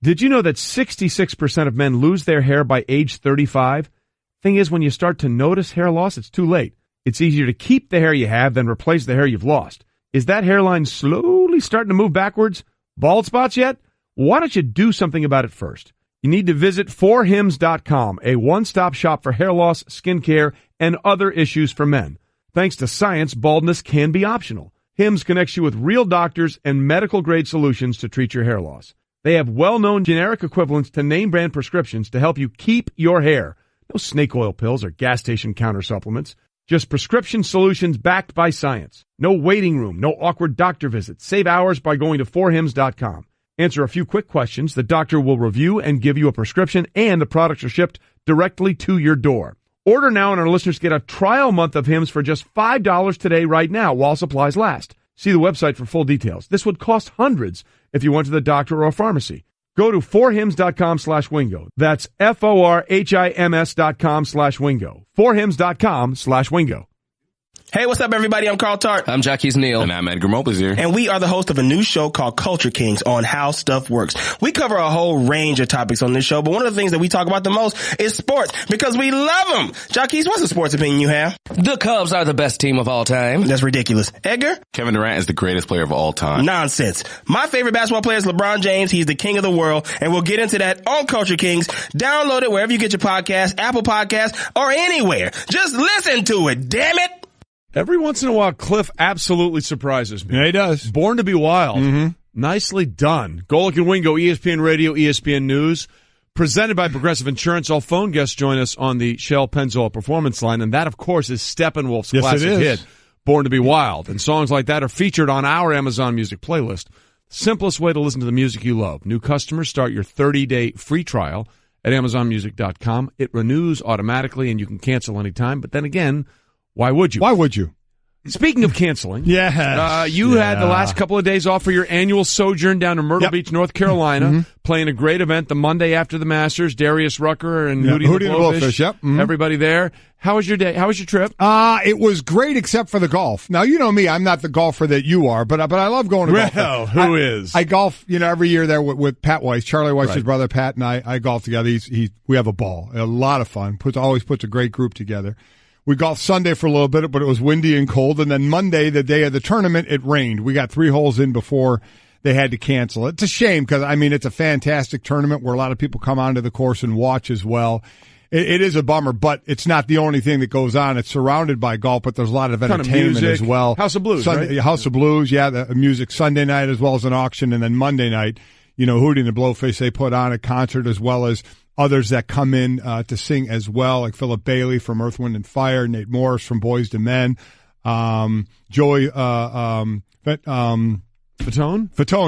Did you know that 66% of men lose their hair by age 35? Thing is, when you start to notice hair loss, it's too late. It's easier to keep the hair you have than replace the hair you've lost. Is that hairline slowly starting to move backwards? Bald spots yet? Why don't you do something about it first? You need to visit forhims.com, a one-stop shop for hair loss, skincare, and other issues for men. Thanks to science, baldness can be optional. Hims connects you with real doctors and medical-grade solutions to treat your hair loss. They have well-known generic equivalents to name-brand prescriptions to help you keep your hair. No snake oil pills or gas station counter supplements. Just prescription solutions backed by science. No waiting room, no awkward doctor visits. Save hours by going to forhims.com. Answer a few quick questions. The doctor will review and give you a prescription, and the products are shipped directly to your door. Order now, and our listeners get a trial month of Hims for just $5 today right now while supplies last. See the website for full details. This would cost hundreds if you went to the doctor or a pharmacy. Go to forhims.com/wingo. That's forhims.com/wingo. forhims.com/wingo. Hey, what's up, everybody? I'm Carl Tart. I'm Jackie's Neal. And I'm Edgar Mopes here. And we are the host of a new show called Culture Kings on How Stuff Works. We cover a whole range of topics on this show, but one of the things that we talk about the most is sports because we love them. Jackie, what's the sports opinion you have? The Cubs are the best team of all time. That's ridiculous. Edgar? Kevin Durant is the greatest player of all time. Nonsense. My favorite basketball player is LeBron James. He's the king of the world, and we'll get into that on Culture Kings. Download it wherever you get your podcast, Apple Podcasts, or anywhere. Just listen to it, damn it. Every once in a while, Cliff absolutely surprises me. Yeah, he does. Born to be wild. Mm-hmm. Nicely done. Golic and Wingo, ESPN Radio, ESPN News. Presented by Progressive Insurance. All phone guests join us on the Shell Pennzoil Performance Line. And that, of course, is Steppenwolf's classic hit, Born to be Wild. And songs like that are featured on our Amazon Music playlist. Simplest way to listen to the music you love. New customers start your 30-day free trial at AmazonMusic.com. It renews automatically, and you can cancel anytime. But then again, why would you? Why would you? Speaking of canceling, you had the last couple of days off for your annual sojourn down to Myrtle Beach, North Carolina, playing a great event the Monday after the Masters. Darius Rucker and Hootie the Blowfish, everybody there. How was your day? How was your trip? It was great except for the golf. Now, you know me, I'm not the golfer that you are, but I love going to golf. Well, who is? I golf, every year there with Pat Weiss, Charlie Weiss's brother Pat, and I golf together. We have a ball, a lot of fun. Always puts a great group together. We golfed Sunday for a little bit, but it was windy and cold. And then Monday, the day of the tournament, it rained. We got 3 holes in before they had to cancel. It's a shame because, it's a fantastic tournament where a lot of people come onto the course and watch as well. It is a bummer, but it's not the only thing that goes on. It's surrounded by golf, but there's a lot of entertainment as well. House of Blues, right? House of Blues, the music Sunday night as well as an auction. And then Monday night, Hootie and the Blowfish, they put on a concert as well as others that come in to sing as well, like Philip Bailey from Earth, Wind, and Fire, Nate Morris from Boyz II Men, Joey Fatone,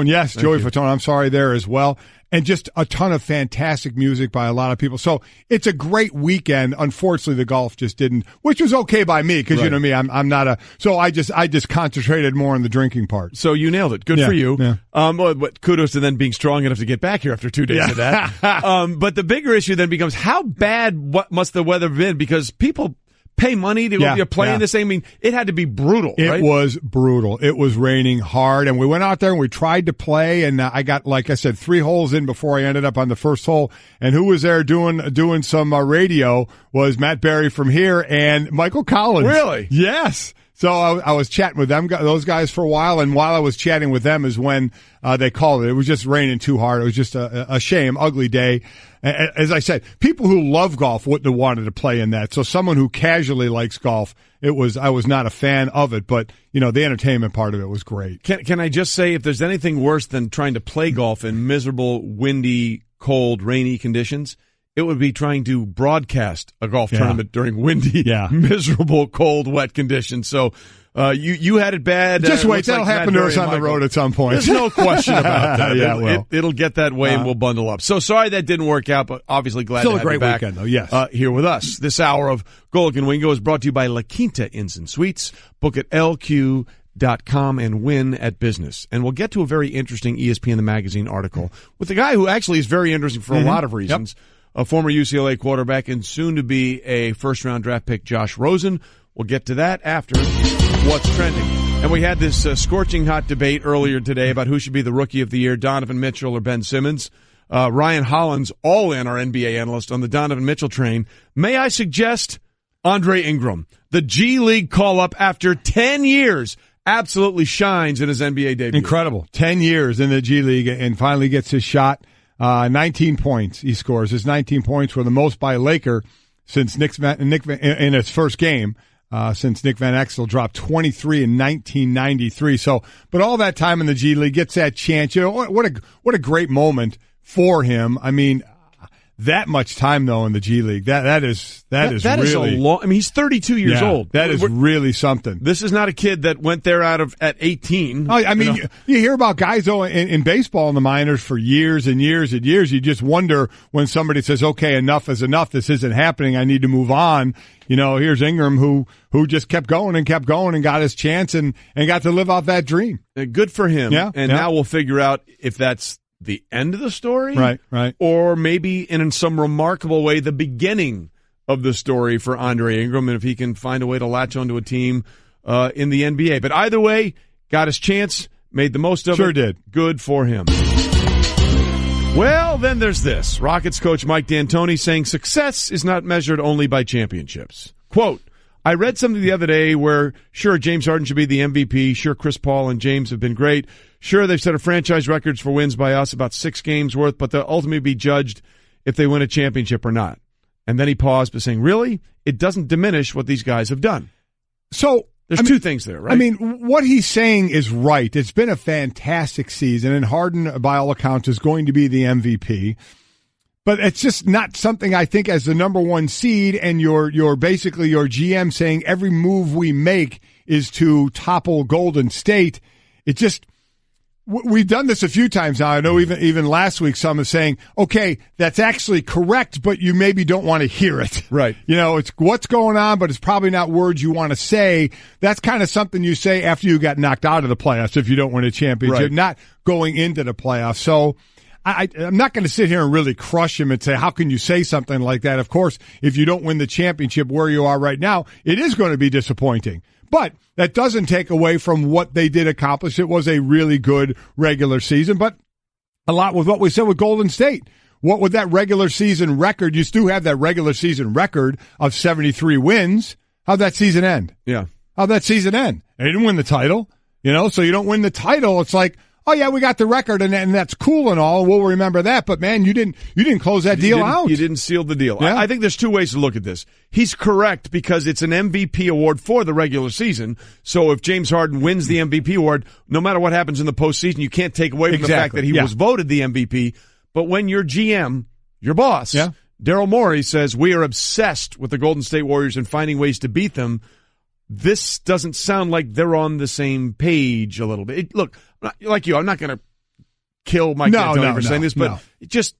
yes, Joey Fatone, I'm sorry, there as well. And just a ton of fantastic music by a lot of people. So it's a great weekend. Unfortunately, the golf just didn't, which was okay by me because you know me, I'm not so I just concentrated more on the drinking part. So you nailed it. Good for you. Yeah. But kudos to then being strong enough to get back here after 2 days of that. But the bigger issue then becomes how bad must the weather have been because people pay money to go playing this thing. It had to be brutal, right? It was brutal. It was raining hard, and we went out there and we tried to play, and I got, like I said, 3 holes in before I ended up on the first hole. And who was there doing some radio was Matt Berry from here and Michael Collins. Really? Yes. So I was chatting with those guys for a while, and while I was chatting with them is when they called it. It was just raining too hard. It was just a shame, ugly day. As I said, people who love golf wouldn't have wanted to play in that. So someone who casually likes golf, I was not a fan of it, but the entertainment part of it was great. Can I just say, if there's anything worse than trying to play golf in miserable, windy, cold, rainy conditions, it would be trying to broadcast a golf tournament during windy, miserable, cold, wet conditions. So you had it bad. Just wait, that'll happen to us on the road at some point. There's no question about that. It'll get that way, and we'll bundle up. So sorry that didn't work out, but obviously glad to have you back. Still a great weekend, though, yes. Here with us. This hour of Golic and Wingo is brought to you by La Quinta Inns and Suites. Book at LQ.com and win at business. And we'll get to a very interesting ESPN The Magazine article with a guy who actually is very interesting for a lot of reasons. Yep. A former UCLA quarterback and soon to be a first-round draft pick, Josh Rosen. We'll get to that after What's Trending. And we had this scorching hot debate earlier today about who should be the Rookie of the Year, Donovan Mitchell or Ben Simmons. Ryan Hollins, all in, our NBA analyst, on the Donovan Mitchell train. May I suggest Andre Ingram, the G League call-up after 10 years, absolutely shines in his NBA debut. Incredible. 10 years in the G League and finally gets his shot. 19 points he scores. His 19 points were the most by a Laker since in his first game, since Nick Van Exel dropped 23 in 1993. So, but all that time in the G League, gets that chance. You know, what a great moment for him. I mean, that much time though in the G League, that is really a long. I mean, he's 32 years old. That is really something. This is not a kid that went there at 18. Oh, I mean, you hear about guys though in baseball in the minors for years and years and years. You just wonder when somebody says, "Okay, enough is enough. This isn't happening. I need to move on." You know, here's Ingram who just kept going and got his chance and got to live out that dream. Good for him. Yeah, now we'll figure out if that's the end of the story, right, or maybe in some remarkable way the beginning of the story for Andre Ingram, and if he can find a way to latch onto a team in the NBA. But either way, got his chance, made the most of it. Sure did. Good for him. Well, then there's this. Rockets coach Mike D'Antoni saying success is not measured only by championships. Quote, I read something the other day where, sure, James Harden should be the MVP. Sure, Chris Paul and James have been great. Sure, they've set a franchise records for wins by us, about 6 games worth, but they'll ultimately be judged if they win a championship or not. And then he paused by saying, really? It doesn't diminish what these guys have done. So there's two things there, right? I mean, what he's saying is right. It's been a fantastic season, and Harden, by all accounts, is going to be the MVP. But it's just not something I think as the number one seed and you're basically your GM saying every move we make is to topple Golden State. It just, we've done this a few times now. I know even last week some is saying, okay, that's actually correct, but you maybe don't want to hear it. Right. You know, it's what's going on, but it's probably not words you want to say. That's kind of something you say after you got knocked out of the playoffs if you don't win a championship, not going into the playoffs. So I'm not going to sit here and really crush him and say, how can you say something like that? Of course, if you don't win the championship where you are right now, it is going to be disappointing. But that doesn't take away from what they did accomplish. It was a really good regular season, but a lot with what we said with Golden State. What with that regular season record, you still have that regular season record of 73 wins. How'd that season end? Yeah. How'd that season end? They didn't win the title, so you don't win the title. It's like, oh yeah, we got the record and that's cool and all. We'll remember that. But man, you didn't close that deal out. You didn't seal the deal. Yeah. I think there's two ways to look at this. He's correct because it's an MVP award for the regular season. So if James Harden wins the MVP award, no matter what happens in the postseason, you can't take away from the fact that he was voted the MVP. But when your GM, your boss, Daryl Morey says we are obsessed with the Golden State Warriors and finding ways to beat them, this doesn't sound like they're on the same page a little bit. Look, like you, I'm not going to kill Mike D'Antoni for saying this, but just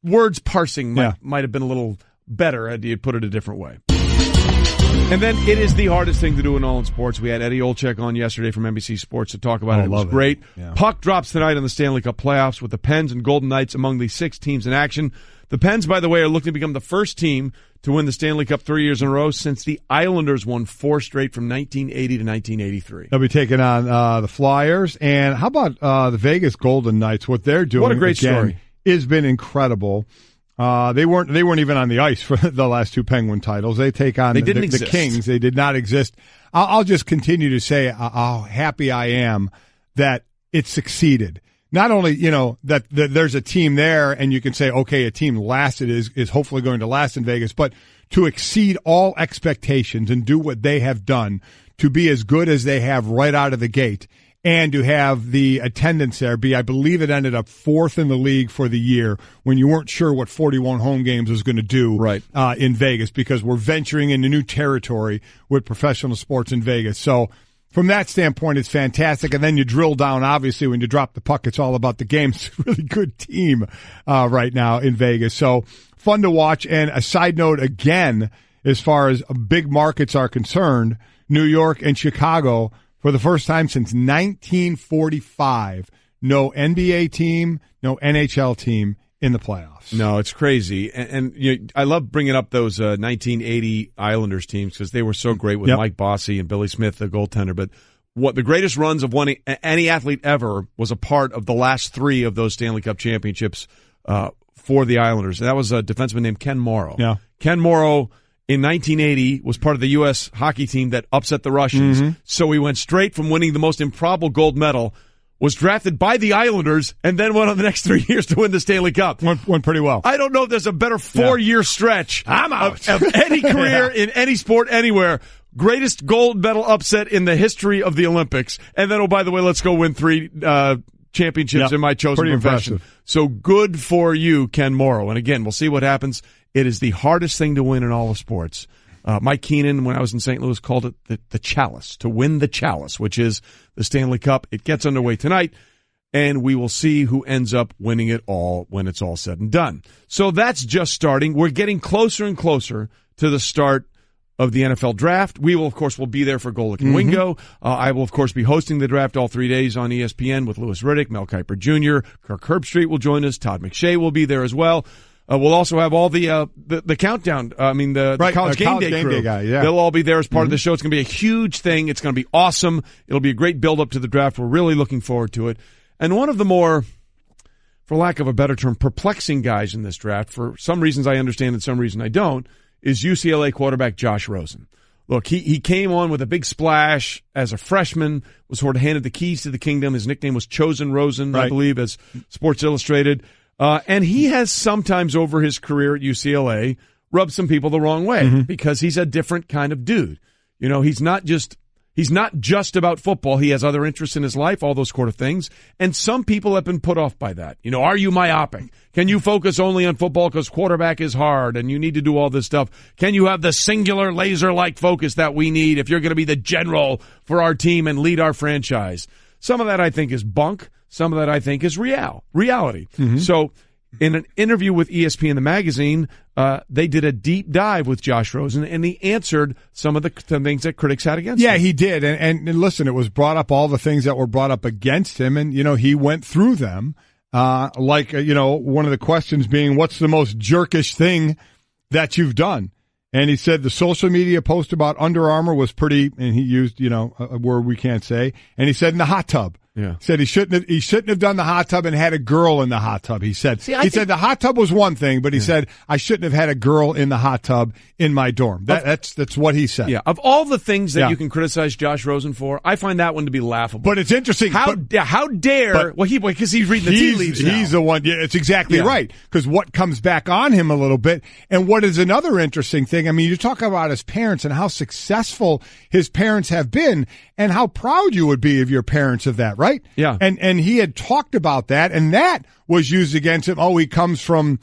words parsing might have been a little better had you put it a different way. And then it is the hardest thing to do in all in sports. We had Eddie Olczyk on yesterday from NBC Sports to talk about it. It was great. Yeah. Puck drops tonight on the Stanley Cup playoffs with the Pens and Golden Knights among the 6 teams in action. The Pens, by the way, are looking to become the first team to win the Stanley Cup 3 years in a row since the Islanders won 4 straight from 1980 to 1983. They'll be taking on the Flyers. And how about the Vegas Golden Knights? What they're doing, what a great story, has been incredible. They weren't even on the ice for the last 2 Penguin titles. They take on the Kings. They did not exist. I'll just continue to say how happy I am that it succeeded. Not only, that there's a team there and you can say, okay, a team lasted is hopefully going to last in Vegas, but to exceed all expectations and do what they have done, to be as good as they have right out of the gate, and to have the attendance there be, I believe it ended up 4th in the league for the year when you weren't sure what 41 home games was going to do in Vegas, because we're venturing into new territory with professional sports in Vegas. So from that standpoint, it's fantastic. And then you drill down, obviously, when you drop the puck, it's all about the game. It's a really good team right now in Vegas. So fun to watch. And a side note, again, as far as big markets are concerned, New York and Chicago, for the first time since 1945, no NBA team, no NHL team in the playoffs. No, it's crazy. And I love bringing up those 1980 Islanders teams because they were so great with Mike Bossy and Billy Smith, the goaltender. But what the greatest runs of any athlete ever was a part of the last 3 of those Stanley Cup championships for the Islanders. That was a defenseman named Ken Morrow. Yeah. Ken Morrow in 1980 was part of the U.S. hockey team that upset the Russians. Mm-hmm. So he went straight from winning the most improbable gold medal, was drafted by the Islanders, and then went on the next 3 years to win the Stanley Cup. Went pretty well. I don't know if there's a better 4-year stretch of any career in any sport anywhere. Greatest gold medal upset in the history of the Olympics. And then, oh, by the way, let's go win 3 championships in my chosen profession. Impressive. So good for you, Ken Morrow. And again, we'll see what happens. It is the hardest thing to win in all of sports. Mike Keenan, when I was in St. Louis, called it the chalice, to win the chalice, which is the Stanley Cup. It gets underway tonight, and we will see who ends up winning it all when it's all said and done. So that's just starting. We're getting closer and closer to the start of the NFL draft. We will, of course, be there for Golic and Wingo. I will, of course, be hosting the draft all 3 days on ESPN with Louis Riddick, Mel Kiper Jr., Kirk Herbstreit will join us. Todd McShay will be there as well. We'll also have all the countdown. The college game day crew. Guy, yeah. They'll all be there as part of the show. It's going to be a huge thing. It's going to be awesome. It'll be a great build-up to the draft. We're really looking forward to it. And one of the more, for lack of a better term, perplexing guys in this draft, for some reasons I understand and some reason I don't, is UCLA quarterback Josh Rosen. Look, he came on with a big splash as a freshman, was sort of handed the keys to the kingdom. His nickname was Chosen Rosen, I believe, as Sports Illustrated. And he has sometimes over his career at UCLA rubbed some people the wrong way because he's a different kind of dude. You know, he's not just about football. He has other interests in his life, all those sort of things. And some people have been put off by that. You know, are you myopic? Can you focus only on football because quarterback is hard and you need to do all this stuff? Can you have the singular laser-like focus that we need if you're going to be the general for our team and lead our franchise? Some of that I think is bunk. Some of that I think is reality. So in an interview with ESPN, the magazine, they did a deep dive with Josh Rosen, and he answered some of the things that critics had against him. Yeah, he did. And listen, it was brought up, all the things that were brought up against him, and, you know, he went through them. One of the questions being, what's the most jerkish thing that you've done? And he said the social media post about Under Armour was pretty, and he used, a word we can't say, and he said in the hot tub. Yeah. Said he shouldn't have done the hot tub and had a girl in the hot tub. He said said the hot tub was one thing, but he said I shouldn't have had a girl in the hot tub in my dorm. That's what he said. Yeah. Of all the things that you can criticize Josh Rosen for, I find that one to be laughable. But it's interesting. How dare? Because he's reading the tea leaves now. He's the one. Yeah, it's exactly right. Because what comes back on him a little bit, and what is another interesting thing? I mean, you talk about his parents and how successful his parents have been, and how proud you would be of your parents of that, right? Yeah. And he had talked about that, and that was used against him. Oh, he comes from,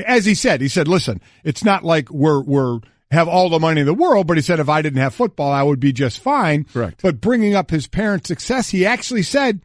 as he said, listen, it's not like we're have all the money in the world, but he said if I didn't have football, I would be just fine. Correct. But bringing up his parents' success, he actually said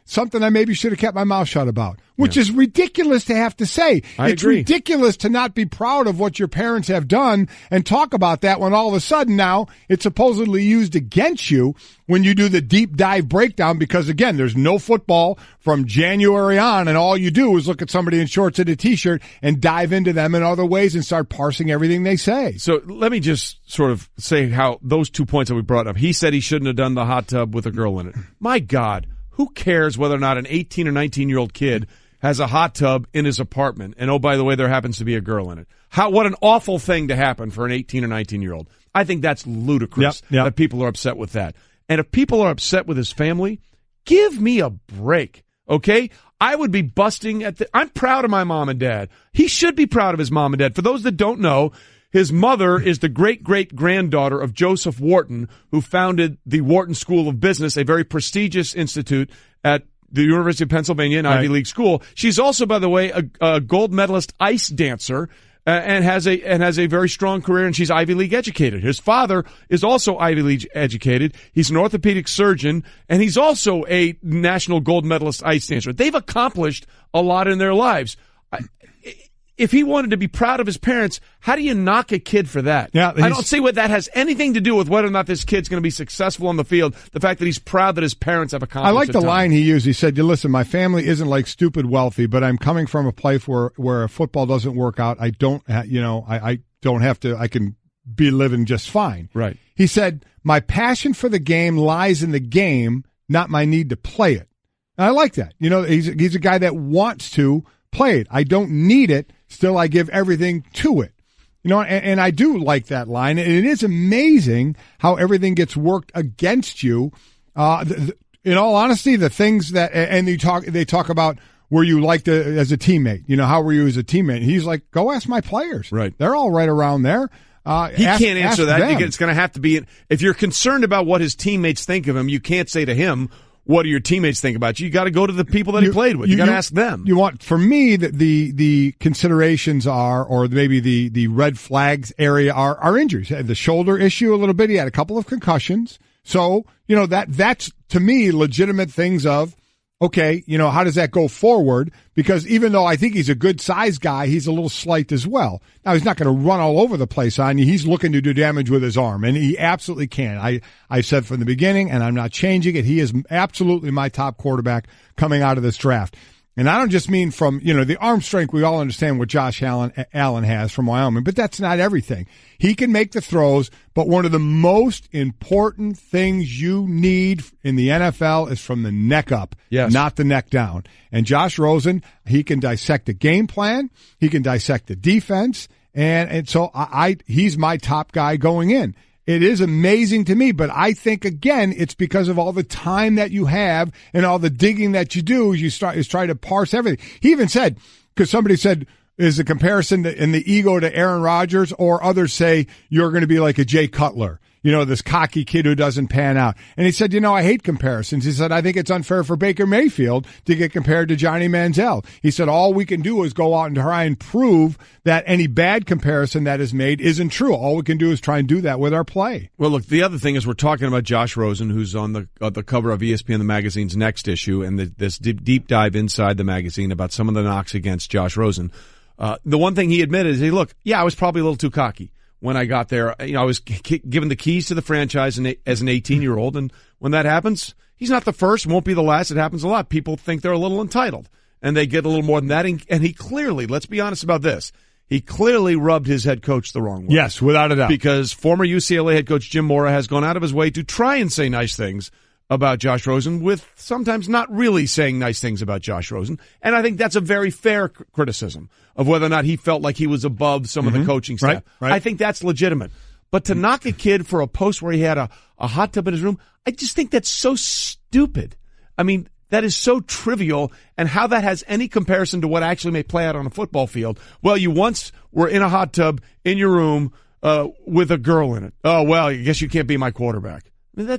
something I maybe should have kept my mouth shut about, which is ridiculous to have to say. It's agree. ridiculous to not be proud of what your parents have done and talk about that when all of a sudden now it's supposedly used against you when you do the deep dive breakdown, because again, there's no football from January on, and all you do is look at somebody in shorts and a t-shirt and dive into them in other ways and start parsing everything they say. So let me just sort of say how those 2 points that we brought up. He said he shouldn't have done the hot tub with a girl in it. My God. Who cares whether or not an 18 or 19-year-old kid has a hot tub in his apartment, and, oh, by the way, there happens to be a girl in it? What an awful thing to happen for an 18 or 19-year-old. I think that's ludicrous that people are upset with that. And if people are upset with his family, give me a break, okay? I would be busting I'm proud of my mom and dad. He should be proud of his mom and dad. For those that don't know, his mother is the great-great-granddaughter of Joseph Wharton, who founded the Wharton School of Business, a very prestigious institute at the University of Pennsylvania, an Ivy League school. She's also, by the way, a gold medalist ice dancer and has a very strong career, and she's Ivy League educated. His father is also Ivy League educated. He's an orthopedic surgeon, and he's also a national gold medalist ice dancer. They've accomplished a lot in their lives. If he wanted to be proud of his parents, how do you knock a kid for that? Yeah, I don't see what that has anything to do with whether or not this kid's going to be successful on the field. The fact that he's proud that his parents have accomplished. I like the line he used. He said, listen, my family isn't like stupid wealthy, but I'm coming from a place where football doesn't work out. I don't, I don't have to, I can be living just fine. Right. He said, my passion for the game lies in the game, not my need to play it. And I like that. He's a guy that wants to play it. I don't need it. Still, I give everything to it. You know, and I do like that line. And it is amazing how everything gets worked against you. In all honesty, the things that, and they talk about were you liked as a teammate? You know, how were you as a teammate? He's like, go ask my players. Right. They're all right around there. He can't answer that. Them. It's going to have to be, if you're concerned about what his teammates think of him, you can't say to him, what do your teammates think about you? You got to go to the people that he played with. You got to ask them. You want, for me, the considerations are, or maybe the red flags area are injuries. The shoulder issue a little bit. He had a couple of concussions. So, you know, that's to me legitimate things of, okay, you know, how does that go forward? Because even though I think he's a good size guy, he's a little slight as well. Now, he's not going to run all over the place on you. He's looking to do damage with his arm, and he absolutely can. I said from the beginning, and I'm not changing it, he is absolutely my top quarterback coming out of this draft. And I don't just mean from, you know, the arm strength. We all understand what Josh Allen has from Wyoming, but that's not everything. He can make the throws, but one of the most important things you need in the NFL is from the neck up, not the neck down. And Josh Rosen, he can dissect a game plan. He can dissect the defense. And so he's my top guy going in. It is amazing to me, but I think, again, it's because of all the time that you have and all the digging that you do is try to parse everything. He even said, because somebody said, is the comparison in the ego to Aaron Rodgers, or others say you're going to be like a Jay Cutler, you know, this cocky kid who doesn't pan out. And he said, you know, I hate comparisons. He said, I think it's unfair for Baker Mayfield to get compared to Johnny Manziel. He said, all we can do is go out and try and prove that any bad comparison that is made isn't true. All we can do is try and do that with our play. Well, look, the other thing is we're talking about Josh Rosen, who's on the cover of ESPN, the magazine's next issue, and this deep dive inside the magazine about some of the knocks against Josh Rosen. The one thing he admitted is, hey, look, yeah, I was probably a little too cocky when I got there. You know, I was given the keys to the franchise as an 18-year-old, and when that happens, he's not the first, won't be the last. It happens a lot. People think they're a little entitled, and they get a little more than that. And he clearly, let's be honest about this, he clearly rubbed his head coach the wrong way. Yes, without a doubt. Because former UCLA head coach Jim Mora has gone out of his way to try and say nice things about Josh Rosen, with sometimes not really saying nice things about Josh Rosen. And I think that's a very fair criticism of whether or not he felt like he was above some of the coaching staff. Right. I think that's legitimate. But to knock a kid for a post where he had a hot tub in his room, I just think that's so stupid. I mean, that is so trivial, and how that has any comparison to what actually may play out on a football field. Well, you once were in a hot tub in your room with a girl in it. Oh, well, I guess you can't be my quarterback. I mean,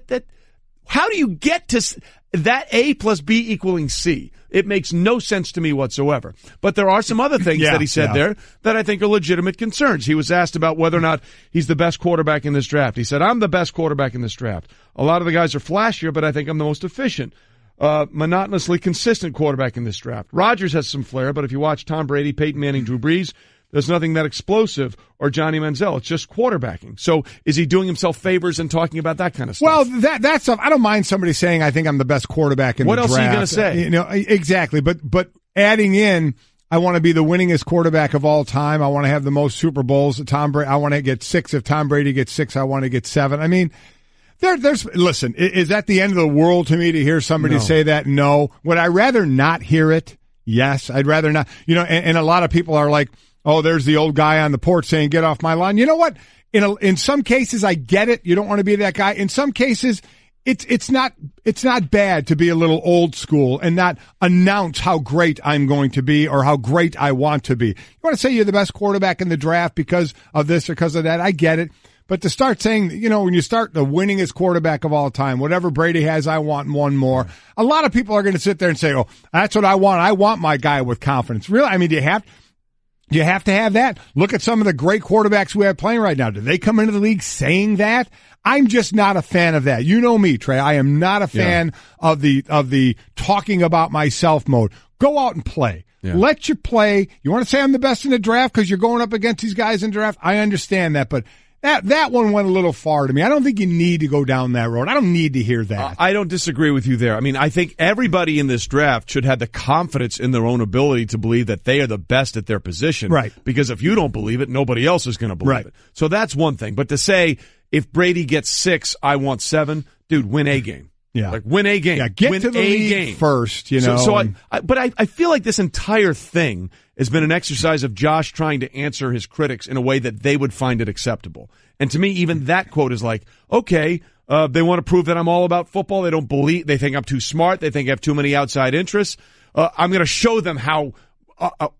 how do you get to that A plus B equaling C? It makes no sense to me whatsoever. But there are some other things that he said there that I think are legitimate concerns. He was asked about whether or not he's the best quarterback in this draft. He said, I'm the best quarterback in this draft. A lot of the guys are flashier, but I think I'm the most efficient. Monotonously consistent quarterback in this draft. Rodgers has some flair, but if you watch Tom Brady, Peyton Manning, Drew Brees, there's nothing that explosive, or Johnny Manziel. It's just quarterbacking. So is he doing himself favors and talking about that kind of stuff? Well, that stuff, I don't mind somebody saying, I think I'm the best quarterback in the draft. What else are you going to say? You know, exactly. But adding in, I want to be the winningest quarterback of all time. I want to have the most Super Bowls. Tom Brady, I want to get 6. If Tom Brady gets 6, I want to get 7. I mean, listen, is that the end of the world to me to hear somebody say that? No. Would I rather not hear it? Yes. I'd rather not. You know, and a lot of people are like, oh, there's the old guy on the porch saying, get off my lawn. You know what? In some cases, I get it. You don't want to be that guy. In some cases, it's not bad to be a little old school and not announce how great I'm going to be or how great I want to be. You want to say you're the best quarterback in the draft because of this or because of that. I get it. But to start saying, you know, when you start the winningest quarterback of all time, whatever Brady has, I want one more. A lot of people are going to sit there and say, oh, that's what I want. I want my guy with confidence. Really? I mean, do you have to have that? Look at some of the great quarterbacks we have playing right now. Do they come into the league saying that? I'm just not a fan of that. You know me, Trey. I am not a fan of the talking about myself mode. Go out and play. Yeah. Let you play. You want to say I'm the best in the draft because you're going up against these guys in the draft? I understand that, but that one went a little far to me. I don't think you need to go down that road. I don't need to hear that. I don't disagree with you there. I mean, I think everybody in this draft should have the confidence in their own ability to believe that they are the best at their position. Right. Because if you don't believe it, nobody else is going to believe it. So that's one thing. But to say, if Brady gets 6, I want 7, dude, win a game. Yeah. Like, win a game. Yeah, get win to the a league game first, you know. So I feel like this entire thing has been an exercise of Josh trying to answer his critics in a way that they would find it acceptable. And to me, even that quote is like, okay, they want to prove that I'm all about football. They think I'm too smart. They think I have too many outside interests. I'm going to show them how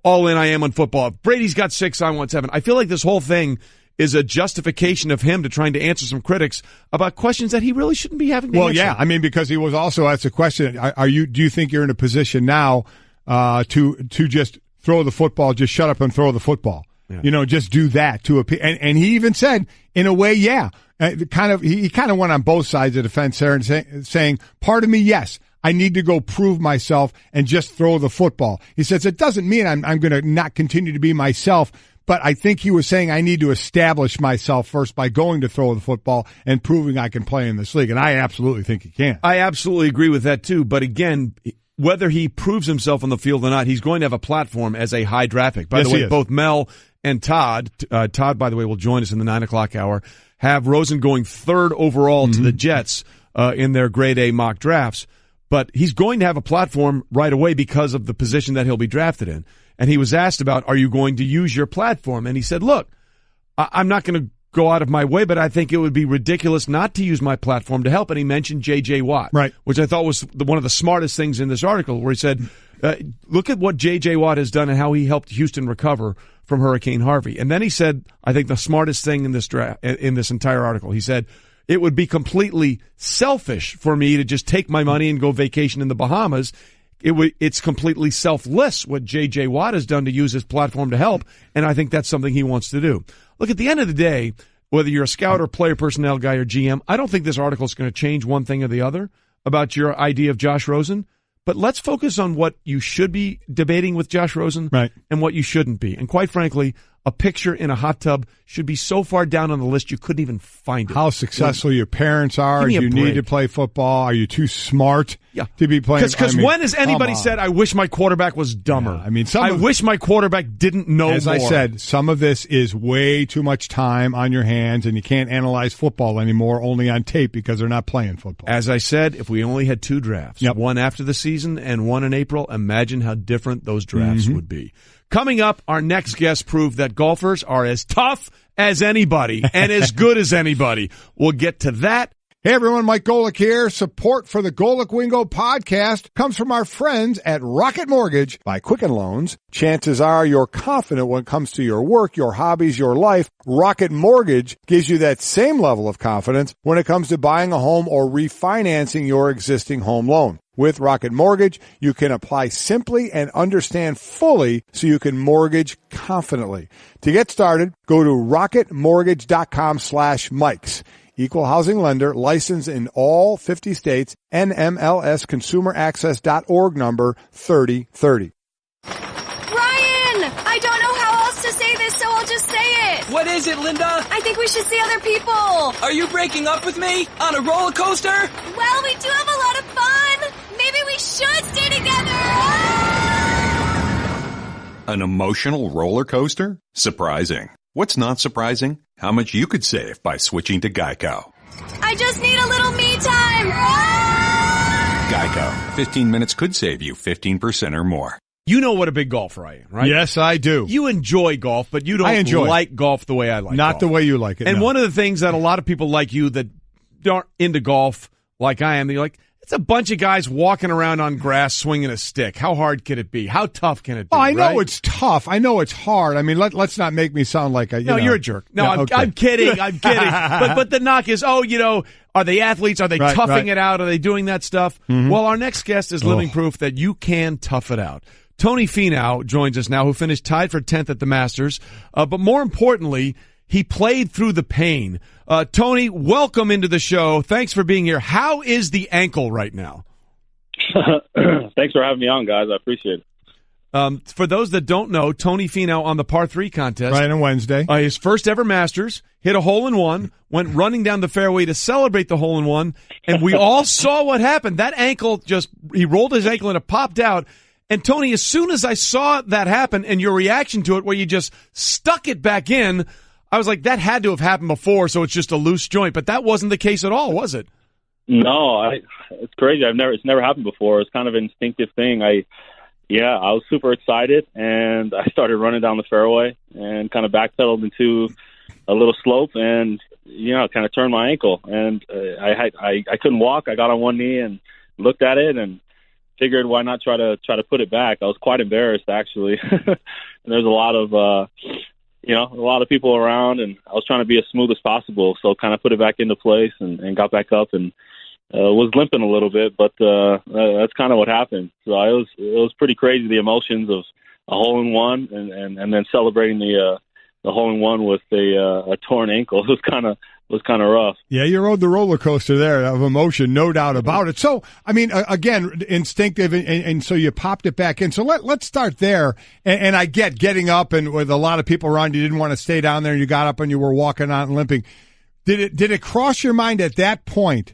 all in I am on football. If Brady's got 6, I want 7. I feel like this whole thing is a justification of him to trying to answer some critics about questions that he really shouldn't be having to answer. Well, yeah, I mean, because he was also asked a question, do you think you're in a position now to just throw the football, just shut up and throw the football? Yeah. You know, just do that to and he even said, in a way, yeah. He kind of went on both sides of the fence there and saying, part of me, yes, I need to go prove myself and just throw the football. He says, it doesn't mean I'm going to not continue to be myself, but I think he was saying I need to establish myself first by going to throw the football and proving I can play in this league. And I absolutely think he can. I absolutely agree with that too. But again, whether he proves himself on the field or not, he's going to have a platform as a high draft pick. By the way, both Mel and Todd, by the way, will join us in the 9 o'clock hour, have Rosen going 3rd overall to the Jets in their grade A mock drafts. But he's going to have a platform right away because of the position that he'll be drafted in. And he was asked about, are you going to use your platform? And he said, look, I'm not going to go out of my way, but I think it would be ridiculous not to use my platform to help. And he mentioned J.J. Watt, right, which I thought was one of the smartest things in this article, where he said, look at what J.J. Watt has done and how he helped Houston recover from Hurricane Harvey. And then he said, I think the smartest thing in this entire article, he said, it would be completely selfish for me to just take my money and go vacation in the Bahamas. It's completely selfless what J.J. Watt has done to use his platform to help, and I think that's something he wants to do. Look, at the end of the day, whether you're a scout or player personnel guy or GM, I don't think this article is going to change one thing or the other about your idea of Josh Rosen, but let's focus on what you should be debating with Josh Rosen and what you shouldn't be. And quite frankly, a picture in a hot tub should be so far down on the list you couldn't even find it. How successful your parents are. Do you need to play football? Are you too smart to be playing? Because when has anybody said, I wish my quarterback was dumber? Yeah, I mean, I wish my quarterback didn't know as more. I said, some of this is way too much time on your hands, and you can't analyze football anymore only on tape because they're not playing football. As I said, if we only had 2 drafts, one after the season and one in April, imagine how different those drafts would be. Coming up, our next guest proved that golfers are as tough as anybody and as good as anybody. We'll get to that. Hey everyone, Mike Golic here. Support for the Golic Wingo podcast comes from our friends at Rocket Mortgage by Quicken Loans. Chances are you're confident when it comes to your work, your hobbies, your life. Rocket Mortgage gives you that same level of confidence when it comes to buying a home or refinancing your existing home loan. With Rocket Mortgage, you can apply simply and understand fully so you can mortgage confidently. To get started, go to rocketmortgage.com/Mikes. Equal housing lender, licensed in all 50 states, NMLS consumeraccess.org number 3030. Ryan! I don't know how else to say this, so I'll just say it. What is it, Linda? I think we should see other people. Are you breaking up with me? On a roller coaster? Well, we do have a lot of fun. Maybe we should stay together. An emotional roller coaster? Surprising. What's not surprising? How much you could save by switching to Geico. I just need a little me time. Geico. 15 minutes could save you 15% or more. You know what a big golfer I am, right? Yes, I do. You enjoy golf, but you don't like golf the way I like Not golf. the way you like it. And no. one of the things that a lot of people like you that aren't into golf like I am, they're like, it's a bunch of guys walking around on grass swinging a stick. How hard can it be? How tough can it be? Oh, I know it's tough. I know it's hard. I mean, let's not make me sound like a, you're a jerk. No, yeah, I'm kidding. I'm kidding. But the knock is, are they athletes? Are they toughing it out? Are they doing that stuff? Mm-hmm. Well, our next guest is living proof that you can tough it out. Tony Finau joins us now, who finished tied for 10th at the Masters. But more importantly, he played through the pain. Tony, welcome into the show. Thanks for being here. How is the ankle right now? Thanks for having me on, guys. I appreciate it. For those that don't know, Tony Finau on the par 3 contest. Right on Wednesday. His first ever Masters, hit a hole-in-one, went running down the fairway to celebrate the hole-in-one, and we all saw what happened. That ankle he rolled his ankle and it popped out. And Tony, as soon as I saw that happen and your reaction to it where you just stuck it back in, I was like, that had to have happened before, so it's just a loose joint. But that wasn't the case at all, was it? No, it's crazy. It's never happened before. It's kind of an instinctive thing. I was super excited, and I started running down the fairway and kind of backpedaled into a little slope, and kind of turned my ankle. And I couldn't walk. I got on one knee and looked at it and figured, why not try to put it back? I was quite embarrassed, actually. And there's a lot of people around, and I was trying to be as smooth as possible. So kind of put it back into place and got back up and was limping a little bit, but that's kind of what happened. So it was pretty crazy, the emotions of a hole-in-one and then celebrating the hole-in-one with a torn ankle. It was kind of rough. Yeah, you rode the roller coaster there of emotion, no doubt about it. So, I mean, again, instinctive, and so you popped it back in. So let's start there. And I get getting up, and with a lot of people around, you didn't want to stay down there, and you got up and you were walking out and limping. Did it cross your mind at that point,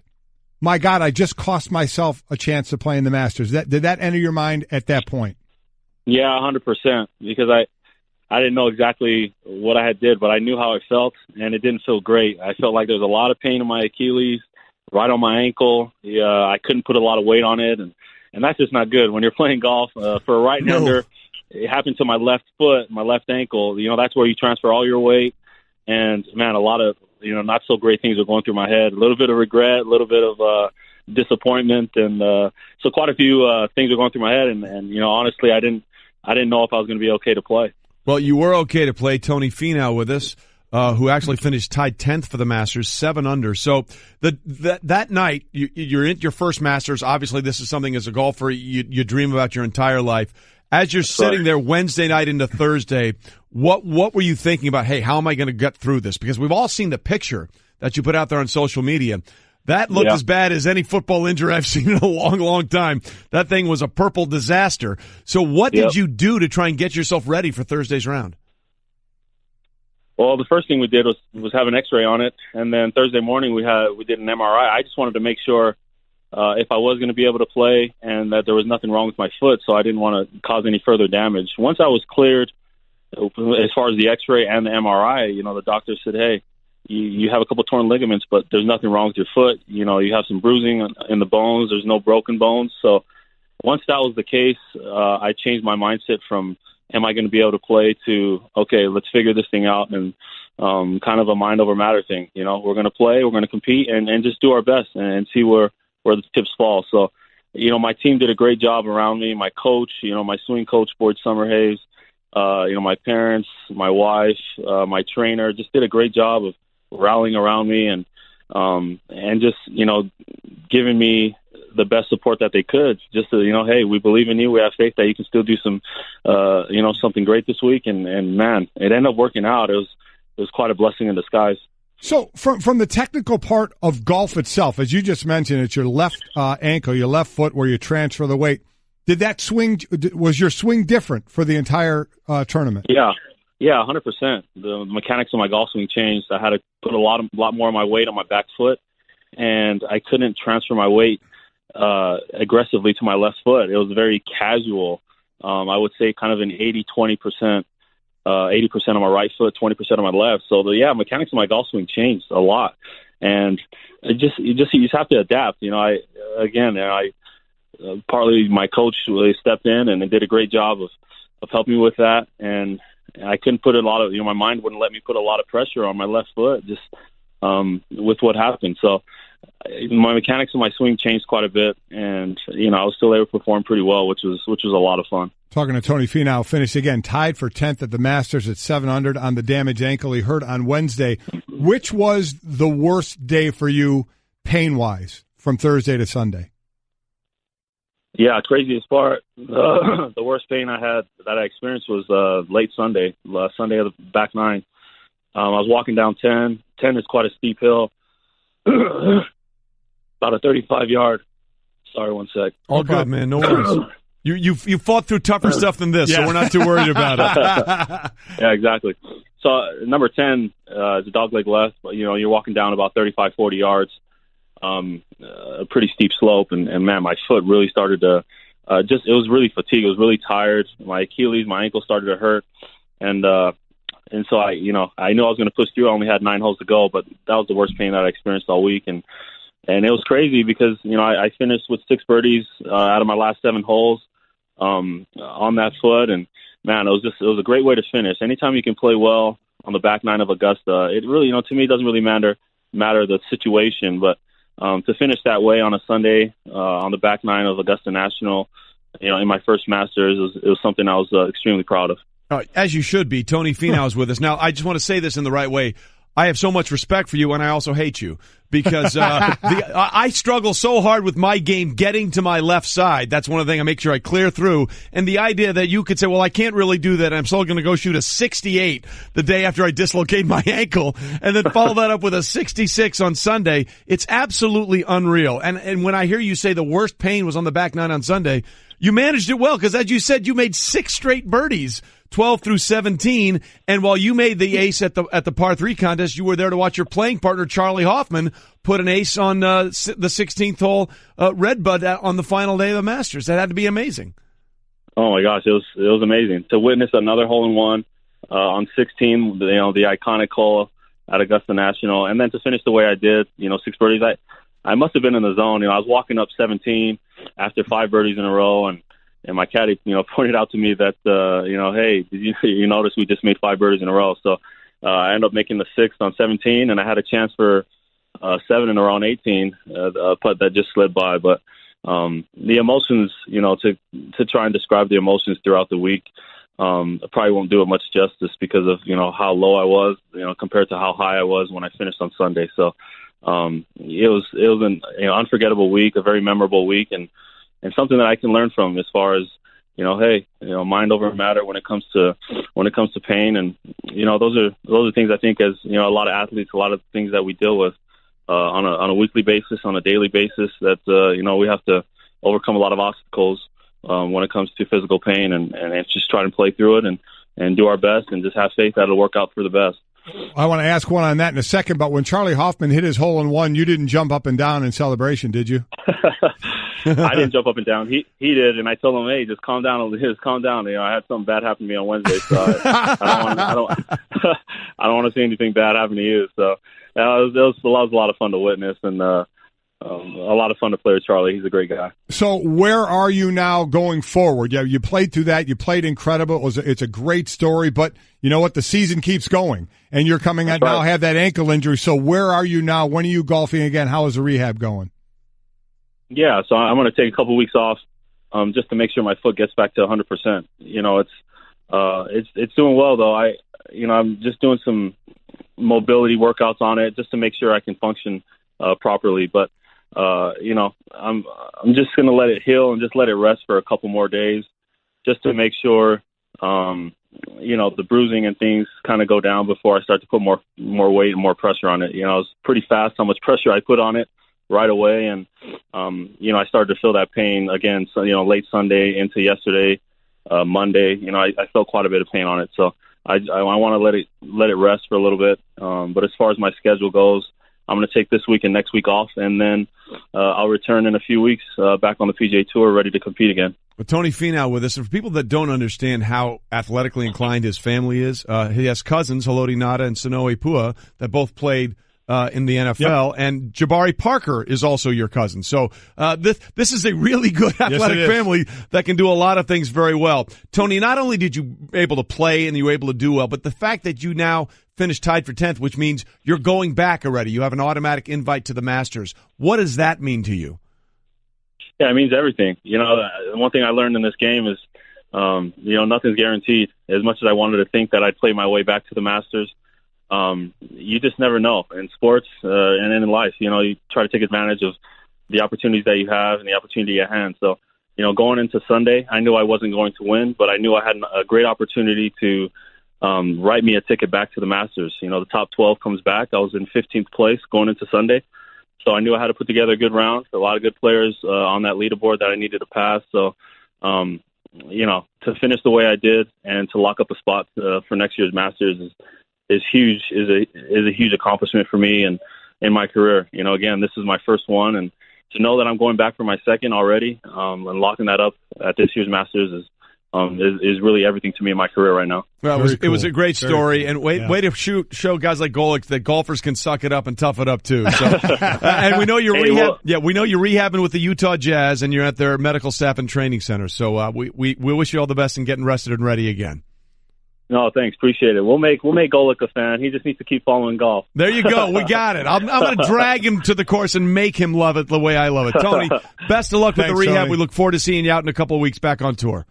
my God, I just cost myself a chance to play in the Masters? Did that enter your mind at that point? Yeah, 100%, because I didn't know exactly what I had did, but I knew how it felt, and it didn't feel great. I felt like there was a lot of pain in my Achilles, right on my ankle. Yeah, I couldn't put a lot of weight on it, and that's just not good. When you're playing golf, for a right-hander, it happened to my left foot, my left ankle. That's where you transfer all your weight, and, man, a lot of not so great things were going through my head. A little bit of regret, a little bit of disappointment, and so quite a few things were going through my head. And honestly, I didn't know if I was going to be okay to play. Well, you were okay to play. Tony Finau with us, who actually finished tied 10th for the Masters, 7 under. So that night, you're in your first Masters. Obviously, this is something as a golfer you dream about your entire life. As you're sitting there Wednesday night into Thursday, what were you thinking about? Hey, how am I going to get through this? Because we've all seen the picture that you put out there on social media. That looked as bad as any football injury I've seen in a long, long time. That thing was a purple disaster. So what did you do to try and get yourself ready for Thursday's round? Well, the first thing we did was have an X-ray on it, and then Thursday morning we did an MRI. I just wanted to make sure if I was going to be able to play and that there was nothing wrong with my foot, so I didn't want to cause any further damage. Once I was cleared, as far as the X-ray and the MRI, the doctor said, hey, you have a couple torn ligaments, but there's nothing wrong with your foot. You have some bruising in the bones. There's no broken bones. So once that was the case, I changed my mindset from, am I going to be able to play, to, okay, let's figure this thing out, and kind of a mind over matter thing. We're going to play, we're going to compete, and just do our best and see where the chips fall. So, my team did a great job around me. My coach, my swing coach, Boyd Summerhays, my parents, my wife, my trainer just did a great job of rallying around me and just, giving me the best support that they could, just to, hey, we believe in you. We have faith that you can still do some, something great this week. And man, it ended up working out. It was quite a blessing in disguise. So from the technical part of golf itself, as you just mentioned, it's your left ankle, your left foot where you transfer the weight. Did that swing, was your swing different for the entire tournament? Yeah, 100%. The mechanics of my golf swing changed. I had to put a lot more of my weight on my back foot, and I couldn't transfer my weight aggressively to my left foot. It was very casual. I would say kind of an 80-20%, 80% on my right foot, 20% on my left. So the mechanics of my golf swing changed a lot, and you just have to adapt. Partly my coach really stepped in and did a great job of helping me with that, and I couldn't put a lot of, my mind wouldn't let me put a lot of pressure on my left foot just with what happened. So my mechanics of my swing changed quite a bit, and I was still able to perform pretty well, which was a lot of fun. Talking to Tony Finau, finished again tied for 10th at the Masters at 7 under on the damaged ankle he hurt on Wednesday. Which was the worst day for you pain-wise from Thursday to Sunday? Yeah, craziest part. The worst pain that I experienced was late Sunday, Sunday of the back nine. I was walking down 10. 10 is quite a steep hill, about a 35-yard. Sorry, one sec. All good, man. No worries. You fought through tougher stuff than this, so we're not too worried about it. Yeah, exactly. So number 10 is a dogleg left. But, you're walking down about 35, 40 yards. A pretty steep slope, and man, my foot really started to it was really fatigued. I was really tired. My Achilles, my ankle started to hurt, and so I knew I was going to push through. I only had 9 holes to go, but that was the worst pain that I experienced all week, and And it was crazy because, I finished with 6 birdies out of my last 7 holes on that foot. And, man, it was a great way to finish. Anytime you can play well on the back 9 of Augusta, it really, to me, it doesn't really matter the situation. But to finish that way on a Sunday on the back 9 of Augusta National, in my first Masters, it was something I was extremely proud of. As you should be. Tony Finau is with us. Now, I just want to say this in the right way. I have so much respect for you, and I also hate you because I struggle so hard with my game getting to my left side. That's one of the things I make sure I clear through. And the idea that you could say, well, I can't really do that. I'm still going to go shoot a 68 the day after I dislocate my ankle and then follow that up with a 66 on Sunday. It's absolutely unreal. And when I hear you say the worst pain was on the back 9 on Sunday, you managed it well because, as you said, you made 6 straight birdies, 12 through 17, and while you made the ace at the par 3 contest, you were there to watch your playing partner Charlie Hoffman put an ace on the 16th hole Redbud on the final day of the Masters. That had to be amazing. Oh my gosh, it was amazing to witness another hole-in-one on 16, the iconic hole at Augusta National, and then to finish the way I did, 6 birdies. I must have been in the zone. I was walking up 17 after 5 birdies in a row, and my caddy, pointed out to me that, hey, did you notice we just made 5 birdies in a row? So I ended up making the 6th on 17, and I had a chance for 7 in a row on 18, a putt that just slid by. But the emotions, to try and describe the emotions throughout the week, I probably won't do it much justice because of, how low I was, compared to how high I was when I finished on Sunday. So it was an unforgettable week, a very memorable week, and something that I can learn from as far as, mind over matter when it comes to pain. And, those are things I think as, a lot of athletes, a lot of things that we deal with on a weekly basis, on a daily basis that, we have to overcome a lot of obstacles when it comes to physical pain and just try to play through it and do our best and just have faith that it'll work out for the best. I want to ask one on that in a second, but when Charlie Hoffman hit his hole-in-one, you didn't jump up and down in celebration, did you? I didn't jump up and down. He did, and I told him, "Hey, just calm down. Just calm down." I had something bad happen to me on Wednesday, so I don't want to see anything bad happen to you. So it was a lot of fun to witness, and a lot of fun to play with Charlie. He's a great guy. So where are you now going forward? Yeah, you played through that. You played incredible. It's a great story, but you know what? The season keeps going, and you're coming out now, have that ankle injury. So where are you now? When are you golfing again? How is the rehab going? Yeah, so I'm going to take a couple weeks off just to make sure my foot gets back to 100%. It's doing well though. I'm just doing some mobility workouts on it just to make sure I can function properly. But I'm just going to let it heal and just let it rest for a couple more days, just to make sure the bruising and things kind of go down before I start to put more weight and more pressure on it. It was pretty fast how much pressure I put on it right away, and I started to feel that pain again. So late Sunday into yesterday, Monday. I felt quite a bit of pain on it. So I want to let it rest for a little bit. But as far as my schedule goes, I'm going to take this week and next week off, and then I'll return in a few weeks back on the PGA Tour, ready to compete again. But Tony Finau with us. And for people that don't understand how athletically inclined his family is, he has cousins, Haloti Ngata and Sonoe Pua, that both played in the NFL, and Jabari Parker is also your cousin. So this is a really good athletic family that can do a lot of things very well. Tony, not only did you able to play and you were able to do well, but the fact that you now finished tied for 10th, which means you're going back already. You have an automatic invite to the Masters. What does that mean to you? Yeah, it means everything. One thing I learned in this game is, nothing's guaranteed. As much as I wanted to think that I'd play my way back to the Masters, you just never know in sports and in life. You try to take advantage of the opportunities that you have and the opportunity at hand. So, going into Sunday, I knew I wasn't going to win, but I knew I had a great opportunity to write me a ticket back to the Masters. The top 12 comes back. I was in 15th place going into Sunday. So I knew I had to put together a good round. A lot of good players on that leaderboard that I needed to pass. So, to finish the way I did and to lock up a spot for next year's Masters is huge. Is a huge accomplishment for me and in my career. Again, this is my first one, and to know that I'm going back for my second already and locking that up at this year's Masters is really everything to me in my career right now. Well, it was a great story, and way to show guys like Golic that golfers can suck it up and tough it up too. So, and we know you're we know you're rehabbing with the Utah Jazz, and you're at their medical staff and training center. So we wish you all the best in getting rested and ready again. No, thanks. Appreciate it. We'll make Golic a fan. He just needs to keep following golf. There you go. We got it. I'm going to drag him to the course and make him love it the way I love it. Tony, best of luck with the rehab. Tony. We look forward to seeing you out in a couple of weeks back on tour.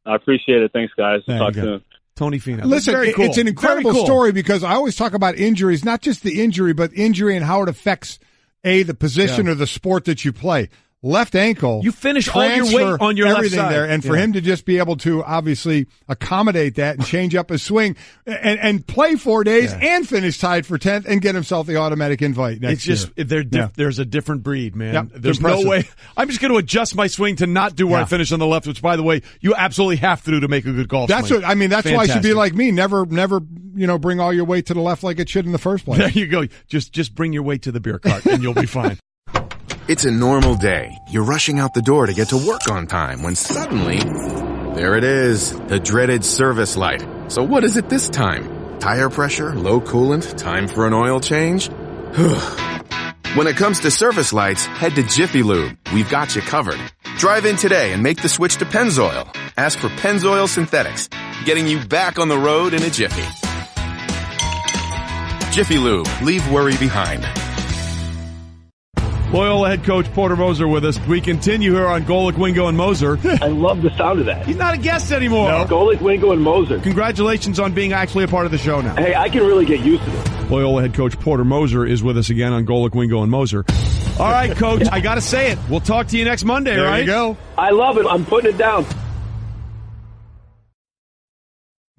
I appreciate it. Thanks, guys. Talk soon. Tony Finau. Listen, cool. It's an incredible story because I always talk about injuries, not just the injury, but injury and how it affects, the position or the sport that you play. Left ankle. You finish all your weight on your everything left side. there. And for him to just be able to obviously accommodate that and change up his swing and play 4 days and finish tied for 10th and get himself the automatic invite next year. There's a different breed, man. Yep, there's no way. I'm just going to adjust my swing to not do where I finish on the left, which, by the way, you absolutely have to do to make a good golf swing. That's why you should be like me. Never, bring all your weight to the left like it should in the first place. There you go. Just bring your weight to the beer cart and you'll be fine. It's a normal day. You're rushing out the door to get to work on time when suddenly, there it is, the dreaded service light. So what is it this time? Tire pressure, low coolant, time for an oil change? When it comes to service lights, head to Jiffy Lube. We've got you covered. Drive in today and make the switch to Pennzoil. Ask for Pennzoil Synthetics, getting you back on the road in a jiffy. Jiffy Lube, leave worry behind. Loyola head coach Porter Moser with us. We continue here on Golic, Wingo, and Moser. I love the sound of that. He's not a guest anymore. No. Golic, Wingo, and Moser. Congratulations on being actually a part of the show now. Hey, I can really get used to this. Loyola head coach Porter Moser is with us again on Golic, Wingo, and Moser. All right, Coach, I got to say it. We'll talk to you next Monday, there right? There you go. I love it. I'm putting it down.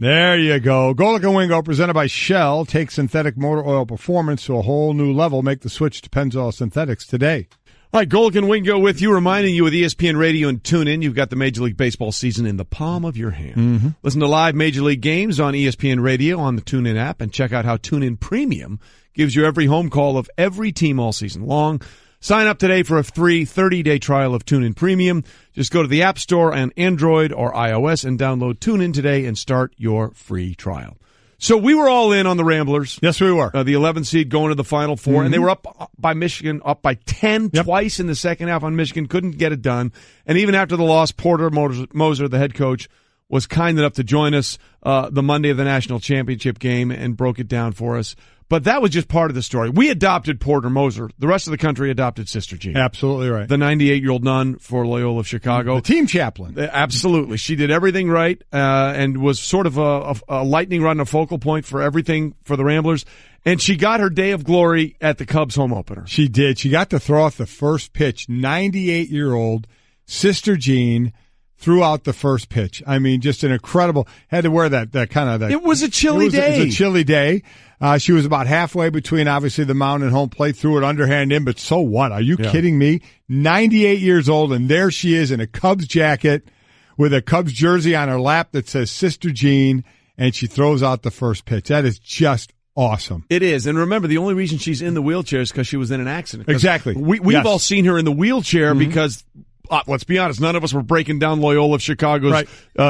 There you go. Golic and Wingo, presented by Shell. Take synthetic motor oil performance to a whole new level. Make the switch to Pennzoil Synthetics today. All right, Golic and Wingo with you, reminding you with ESPN Radio and TuneIn, you've got the Major League Baseball season in the palm of your hand. Mm-hmm. Listen to live Major League games on ESPN Radio on the TuneIn app, and check out how TuneIn Premium gives you every home call of every team all season long. Sign up today for a free 30-day trial of TuneIn Premium. Just go to the App Store on Android or iOS and download TuneIn today and start your free trial. So we were all in on the Ramblers. Yes, we were. The 11th seed going to the Final Four, and they were up by Michigan, up by 10 twice in the second half on Michigan, couldn't get it done. And even after the loss, Porter Moser, the head coach, was kind enough to join us the Monday of the national championship game and broke it down for us. But that was just part of the story. We adopted Porter Moser. The rest of the country adopted Sister Jean. Absolutely right. The 98-year-old nun for Loyola of Chicago. The team chaplain. Absolutely. She did everything right and was sort of a lightning rod and a focal point for everything for the Ramblers. And she got her day of glory at the Cubs home opener. She did. She got to throw off the first pitch. 98-year-old Sister Jean threw out the first pitch. I mean, just an incredible. Had to wear that kind of. It was a chilly day. It was a chilly day. She was about halfway between, obviously, the mound and home plate, threw it underhand in, but so what? Are you kidding me? 98 years old, and there she is in a Cubs jacket with a Cubs jersey on her lap that says Sister Jean, and she throws out the first pitch. That is just awesome. It is. And remember, the only reason she's in the wheelchair is because she was in an accident. Exactly. We've all seen her in the wheelchair because let's be honest, none of us were breaking down Loyola of Chicago's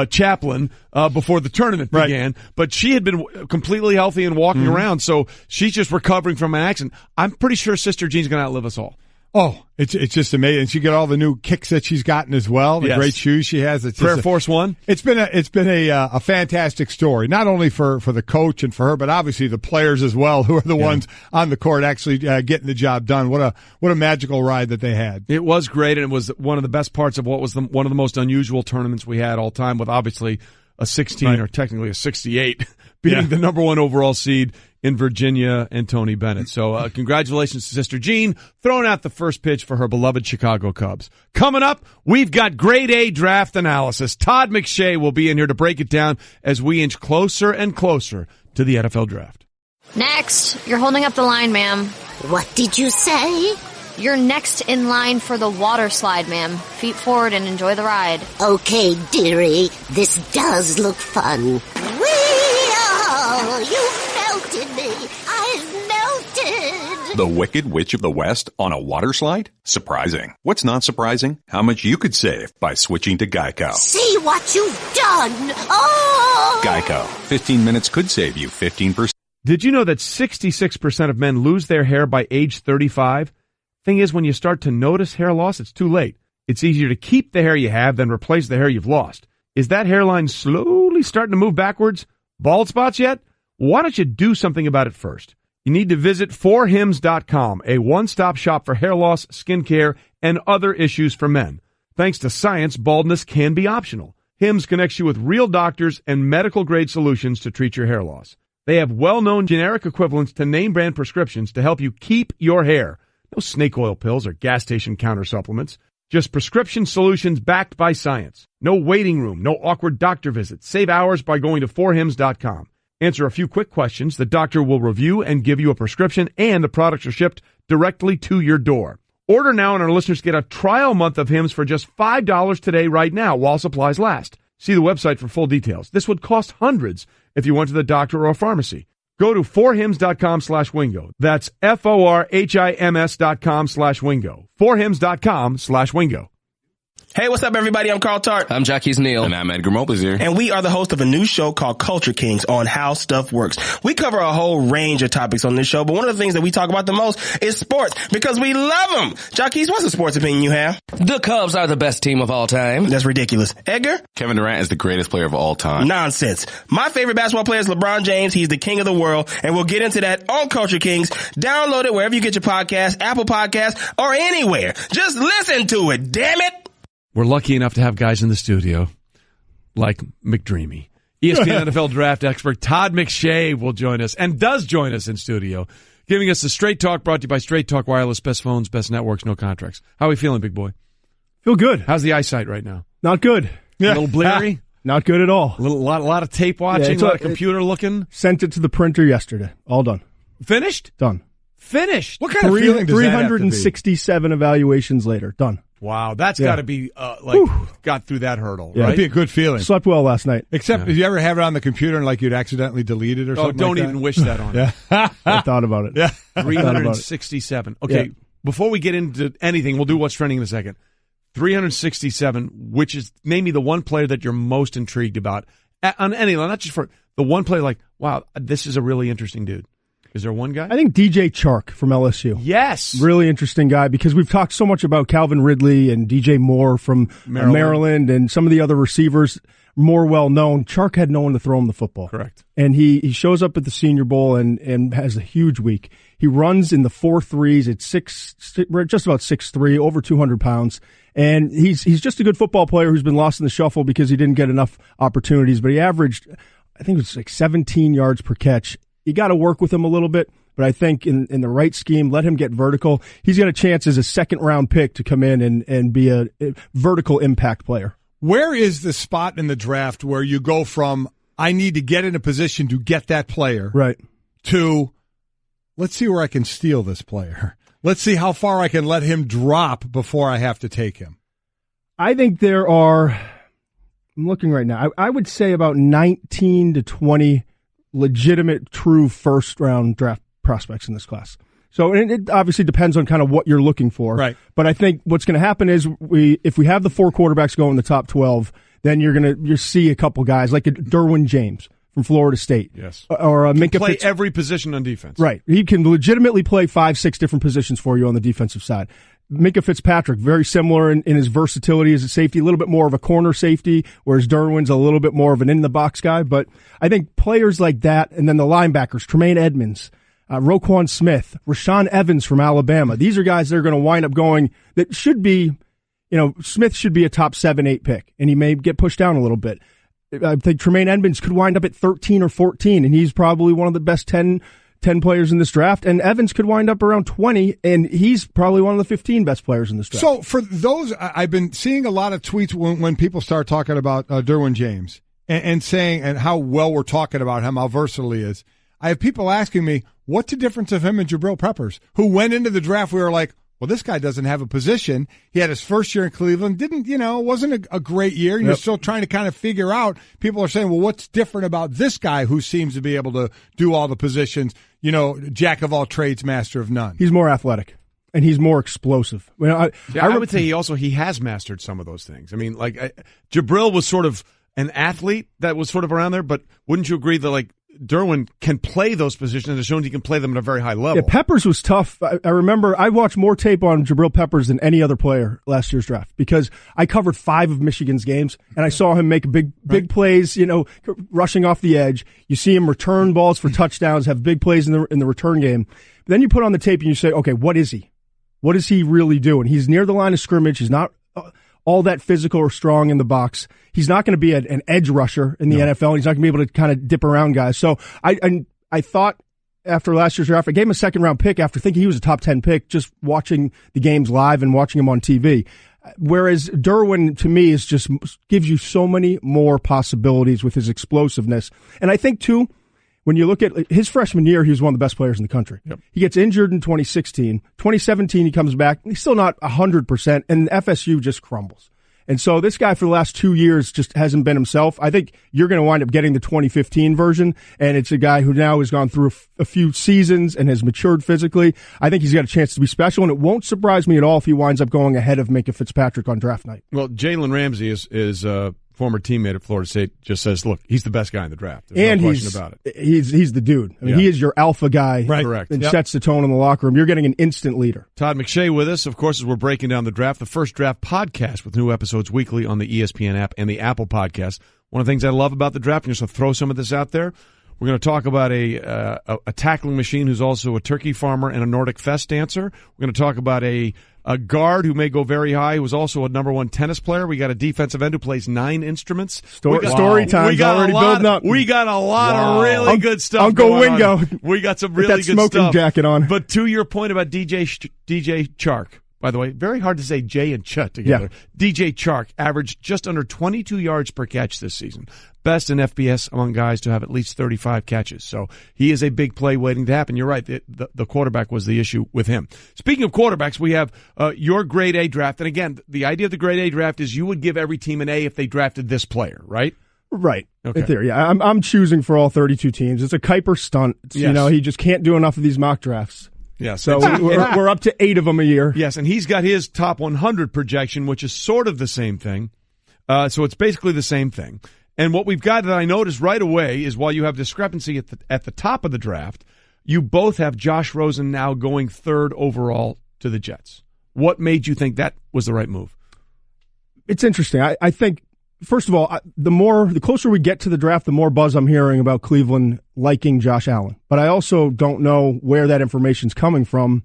chaplain before the tournament began. But she had been completely healthy and walking around, so she's just recovering from an accident. I'm pretty sure Sister Jean's going to outlive us all. Oh, it's just amazing. She got all the new kicks that she's gotten as well. The great shoes she has. It's Prayer Force One. It's been a fantastic story, not only for the coach and for her, but obviously the players as well, who are the ones on the court actually getting the job done. What a magical ride that they had. It was great, and it was one of the best parts of what was one of the most unusual tournaments we had all time, with obviously a 16 or technically a 68 being the number one overall seed in Virginia and Tony Bennett. So congratulations to Sister Jean, throwing out the first pitch for her beloved Chicago Cubs. Coming up, we've got grade A draft analysis. Todd McShay will be in here to break it down as we inch closer and closer to the NFL draft. Next, you're holding up the line, ma'am. What did you say? You're next in line for the water slide, ma'am. Feet forward and enjoy the ride. Okay, dearie, this does look fun. Whee-oh, you fell melted me. I've melted. The Wicked Witch of the West on a water slide? Surprising. What's not surprising? How much you could save by switching to Geico. See what you've done. Oh! Geico. 15 minutes could save you 15%. Did you know that 66% of men lose their hair by age 35? Thing is, when you start to notice hair loss, it's too late. It's easier to keep the hair you have than replace the hair you've lost. Is that hairline slowly starting to move backwards? Bald spots yet? Why don't you do something about it first? You need to visit 4hims.com, a one-stop shop for hair loss, skin care, and other issues for men. Thanks to science, baldness can be optional. Hims connects you with real doctors and medical-grade solutions to treat your hair loss. They have well-known generic equivalents to name-brand prescriptions to help you keep your hair. No snake oil pills or gas station counter supplements. Just prescription solutions backed by science. No waiting room, no awkward doctor visits. Save hours by going to 4hims.com. Answer a few quick questions. The doctor will review and give you a prescription, and the products are shipped directly to your door. Order now, and our listeners get a trial month of Hims for just $5 today right now while supplies last. See the website for full details. This would cost hundreds if you went to the doctor or a pharmacy. Go to 4hims.com/wingo. That's FORHIMS.com/wingo. 4hims.com/wingo. Hey, what's up, everybody? I'm Carl Tart. I'm Jackie's Neil. And I'm Edgar Mobley's here. And we are the host of a new show called Culture Kings on How Stuff Works. We cover a whole range of topics on this show, but one of the things that we talk about the most is sports because we love them. Jackie, what's the sports opinion you have? The Cubs are the best team of all time. That's ridiculous. Edgar? Kevin Durant is the greatest player of all time. Nonsense. My favorite basketball player is LeBron James. He's the king of the world, and we'll get into that on Culture Kings. Download it wherever you get your podcast, Apple Podcasts, or anywhere. Just listen to it, damn it. We're lucky enough to have guys in the studio like McDreamy. ESPN NFL draft expert Todd McShay will join us and does join us in studio, giving us the Straight Talk brought to you by Straight Talk Wireless, best phones, best networks, no contracts. How are we feeling, big boy? Feel good. How's the eyesight right now? Not good. A little bleary? Not good at all. A lot of tape watching, a lot of computer looking? Sent it to the printer yesterday. All done. Finished? Done. Finished? What kind of feeling does that have to be? 367 evaluations later. Done. Wow, that's got to be got through that hurdle, Yeah, right? that'd be a good feeling. Slept well last night. Except if you ever have it on the computer and like you'd accidentally delete it or something. Don't like even that. wish that on it. I thought about it. Yeah. 367. Okay, before we get into anything, we'll do what's trending in a second. 367, which is maybe the one player that you're most intrigued about on any level, not just for the one player like, wow, this is a really interesting dude. Is there one guy? I think DJ Chark from LSU. Yes. Really interesting guy because we've talked so much about Calvin Ridley and DJ Moore from Maryland and some of the other receivers more well known. Chark had no one to throw him the football. Correct. And he shows up at the Senior Bowl and has a huge week. He runs in the 4.3s at just about 6'3", over 200 pounds. And he's just a good football player who's been lost in the shuffle because he didn't get enough opportunities. But he averaged, I think it was like 17 yards per catch. You got to work with him a little bit, but I think in the right scheme, let him get vertical. He's got a chance as a second-round pick to come in and be a vertical impact player. Where is the spot in the draft where you go from, I need to get in a position to get that player, right, to, let's see where I can steal this player. Let's see how far I can let him drop before I have to take him. I think there are, I'm looking right now, I would say about 19 to 20 legitimate, true first-round draft prospects in this class. So it obviously depends on kind of what you're looking for. Right. But I think what's going to happen is if we have the four quarterbacks go in the top 12, then you see a couple guys like a Derwin James from Florida State. Yes. Or a Minka play every position on defense. Right. He can legitimately play 5-6 different positions for you on the defensive side. Minka Fitzpatrick, very similar in his versatility as a safety, a little bit more of a corner safety, whereas Derwin's a little bit more of an in-the-box guy. But I think players like that, and then the linebackers, Tremaine Edmonds, Roquan Smith, Rashaan Evans from Alabama, these are guys that are going to wind up going, that should be, Smith should be a top 7-8 pick, and he may get pushed down a little bit. I think Tremaine Edmonds could wind up at 13 or 14, and he's probably one of the best 10 players in this draft, and Evans could wind up around 20, and he's probably one of the 15 best players in this draft. So for those, I've been seeing a lot of tweets when people start talking about Derwin James and saying and how well we're talking about him, how versatile he is. I have people asking me, what's the difference of him and Jabril Peppers, who went into the draft, we were like, Well, this guy doesn't have a position. He had his first year in Cleveland. Wasn't a great year. You're still trying to kind of figure out. People are saying, well, what's different about this guy who seems to be able to do all the positions? Jack of all trades, master of none. He's more athletic. And he's more explosive. I would say he has mastered some of those things. I mean, Jabril was sort of an athlete that was sort of around there, but wouldn't you agree that Derwin can play those positions and has shown he can play them at a very high level? Yeah, Peppers was tough. I remember I watched more tape on Jabril Peppers than any other player last year's draft because I covered 5 of Michigan's games and I saw him make big plays, rushing off the edge. You see him return balls for touchdowns, have big plays in the return game. But then you put on the tape and you say, okay, what is he? What does he really do? And he's near the line of scrimmage. He's not all that physical or strong in the box. He's not going to be an edge rusher in the NFL. He's not going to be able to kind of dip around guys. So I thought after last year's draft, I gave him a second-round pick after thinking he was a top 10 pick, just watching the games live and watching him on TV. Whereas Derwin, to me, gives you so many more possibilities with his explosiveness. And I think, too, when you look at his freshman year, he was one of the best players in the country. Yep. He gets injured in 2016. 2017, he comes back. He's still not 100%, and FSU just crumbles. And so this guy for the last 2 years just hasn't been himself. I think you're going to wind up getting the 2015 version, and it's a guy who now has gone through a few seasons and has matured physically. I think he's got a chance to be special, and it won't surprise me at all if he winds up going ahead of Minka Fitzpatrick on draft night. Well, Jalen Ramsey is former teammate at Florida State, just says, look, he's the best guy in the draft. There's no question about it. He's the dude. I mean, he is your alpha guy. Right. Correct. And sets the tone in the locker room. You're getting an instant leader. Todd McShay with us, of course, as we're breaking down the draft, the First Draft podcast with new episodes weekly on the ESPN app and the Apple podcast. One of the things I love about the draft, and just to throw some of this out there, we're going to talk about a tackling machine who's also a turkey farmer and a Nordic Fest dancer. We're going to talk about a guard who may go very high, who was also a number 1 tennis player. We got a defensive end who plays 9 instruments. Story time's already building up. We got a lot of really good stuff. Uncle Wingo. We got some really good stuff. That smoking jacket on. But to your point about DJ Chark, by the way, very hard to say J and Ch together. Yeah. DJ Chark averaged just under 22 yards per catch this season. Best in FBS among guys to have at least 35 catches. So he is a big play waiting to happen. You're right. The quarterback was the issue with him. Speaking of quarterbacks, we have your grade A draft. And again, the idea of the grade A draft is you would give every team an A if they drafted this player, right? Right. Okay. In theory, yeah. I'm choosing for all 32 teams. It's a Kuiper stunt. Yes. He just can't do enough of these mock drafts. Yeah, so we're up to 8 of them a year. Yes, and he's got his top 100 projection, which is sort of the same thing. So it's basically the same thing. And what we've got that I noticed right away is while you have discrepancy at the top of the draft, you both have Josh Rosen now going 3rd overall to the Jets. What made you think that was the right move? It's interesting. I think, first of all, the closer we get to the draft, the more buzz I'm hearing about Cleveland liking Josh Allen. But I also don't know where that information's coming from.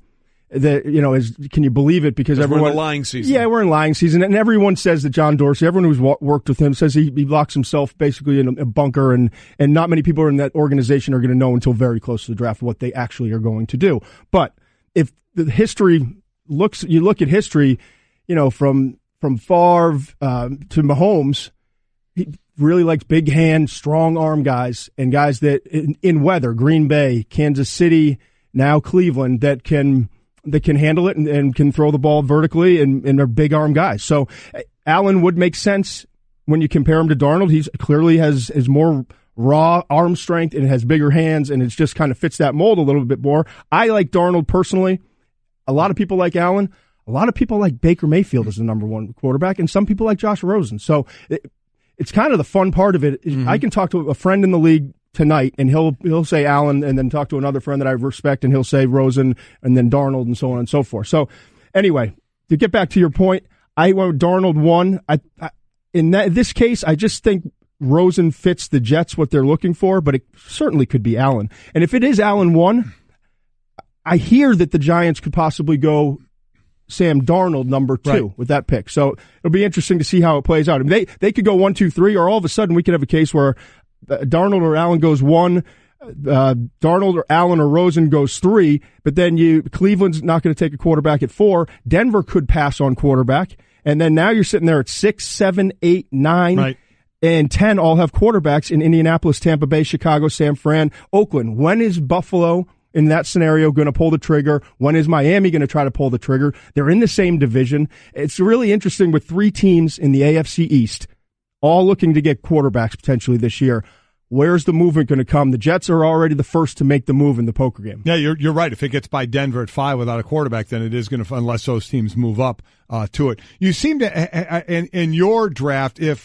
Can you believe it? Because everyone, we're in lying season. Yeah, we're in lying season, and everyone says that John Dorsey, everyone who's worked with him, says he locks himself basically in a bunker, and not many people in that organization are going to know until very close to the draft what they actually are going to do. But if the history you look at history, from Favre to Mahomes, he really likes big hand, strong arm guys, and guys that in weather, Green Bay, Kansas City, now Cleveland, that can handle it and can throw the ball vertically and are big arm guys. So Allen would make sense when you compare him to Darnold. He clearly has more raw arm strength and has bigger hands, and it just kind of fits that mold a little bit more. I like Darnold personally. A lot of people like Allen. A lot of people like Baker Mayfield as the number 1 quarterback, and some people like Josh Rosen. So it's kind of the fun part of it. Mm-hmm. I can talk to a friend in the league tonight, and he'll say Allen, and then talk to another friend that I respect, and he'll say Rosen, and then Darnold, and so on and so forth. So anyway, to get back to your point, I went with Darnold 1. In this case, I just think Rosen fits the Jets what they're looking for, but it certainly could be Allen. And if it is Allen 1, I hear that the Giants could possibly go Sam Darnold number 2 with that pick. So it'll be interesting to see how it plays out. I mean, they could go 1, 2, 3, or all of a sudden we could have a case where Darnold or Allen goes 1, Darnold or Allen or Rosen goes 3, but then Cleveland's not going to take a quarterback at 4. Denver could pass on quarterback, and then now you're sitting there at 6, 7, 8, 9, and 10 all have quarterbacks in Indianapolis, Tampa Bay, Chicago, San Fran, Oakland. When is Buffalo in that scenario going to pull the trigger? When is Miami going to try to pull the trigger? They're in the same division. It's really interesting with 3 teams in the AFC East, all looking to get quarterbacks potentially this year. Where's the movement going to come? The Jets are already the first to make the move in the poker game. Yeah, you're right. If it gets by Denver at 5 without a quarterback, then it is going to, unless those teams move up to it. You seem to, in your draft, and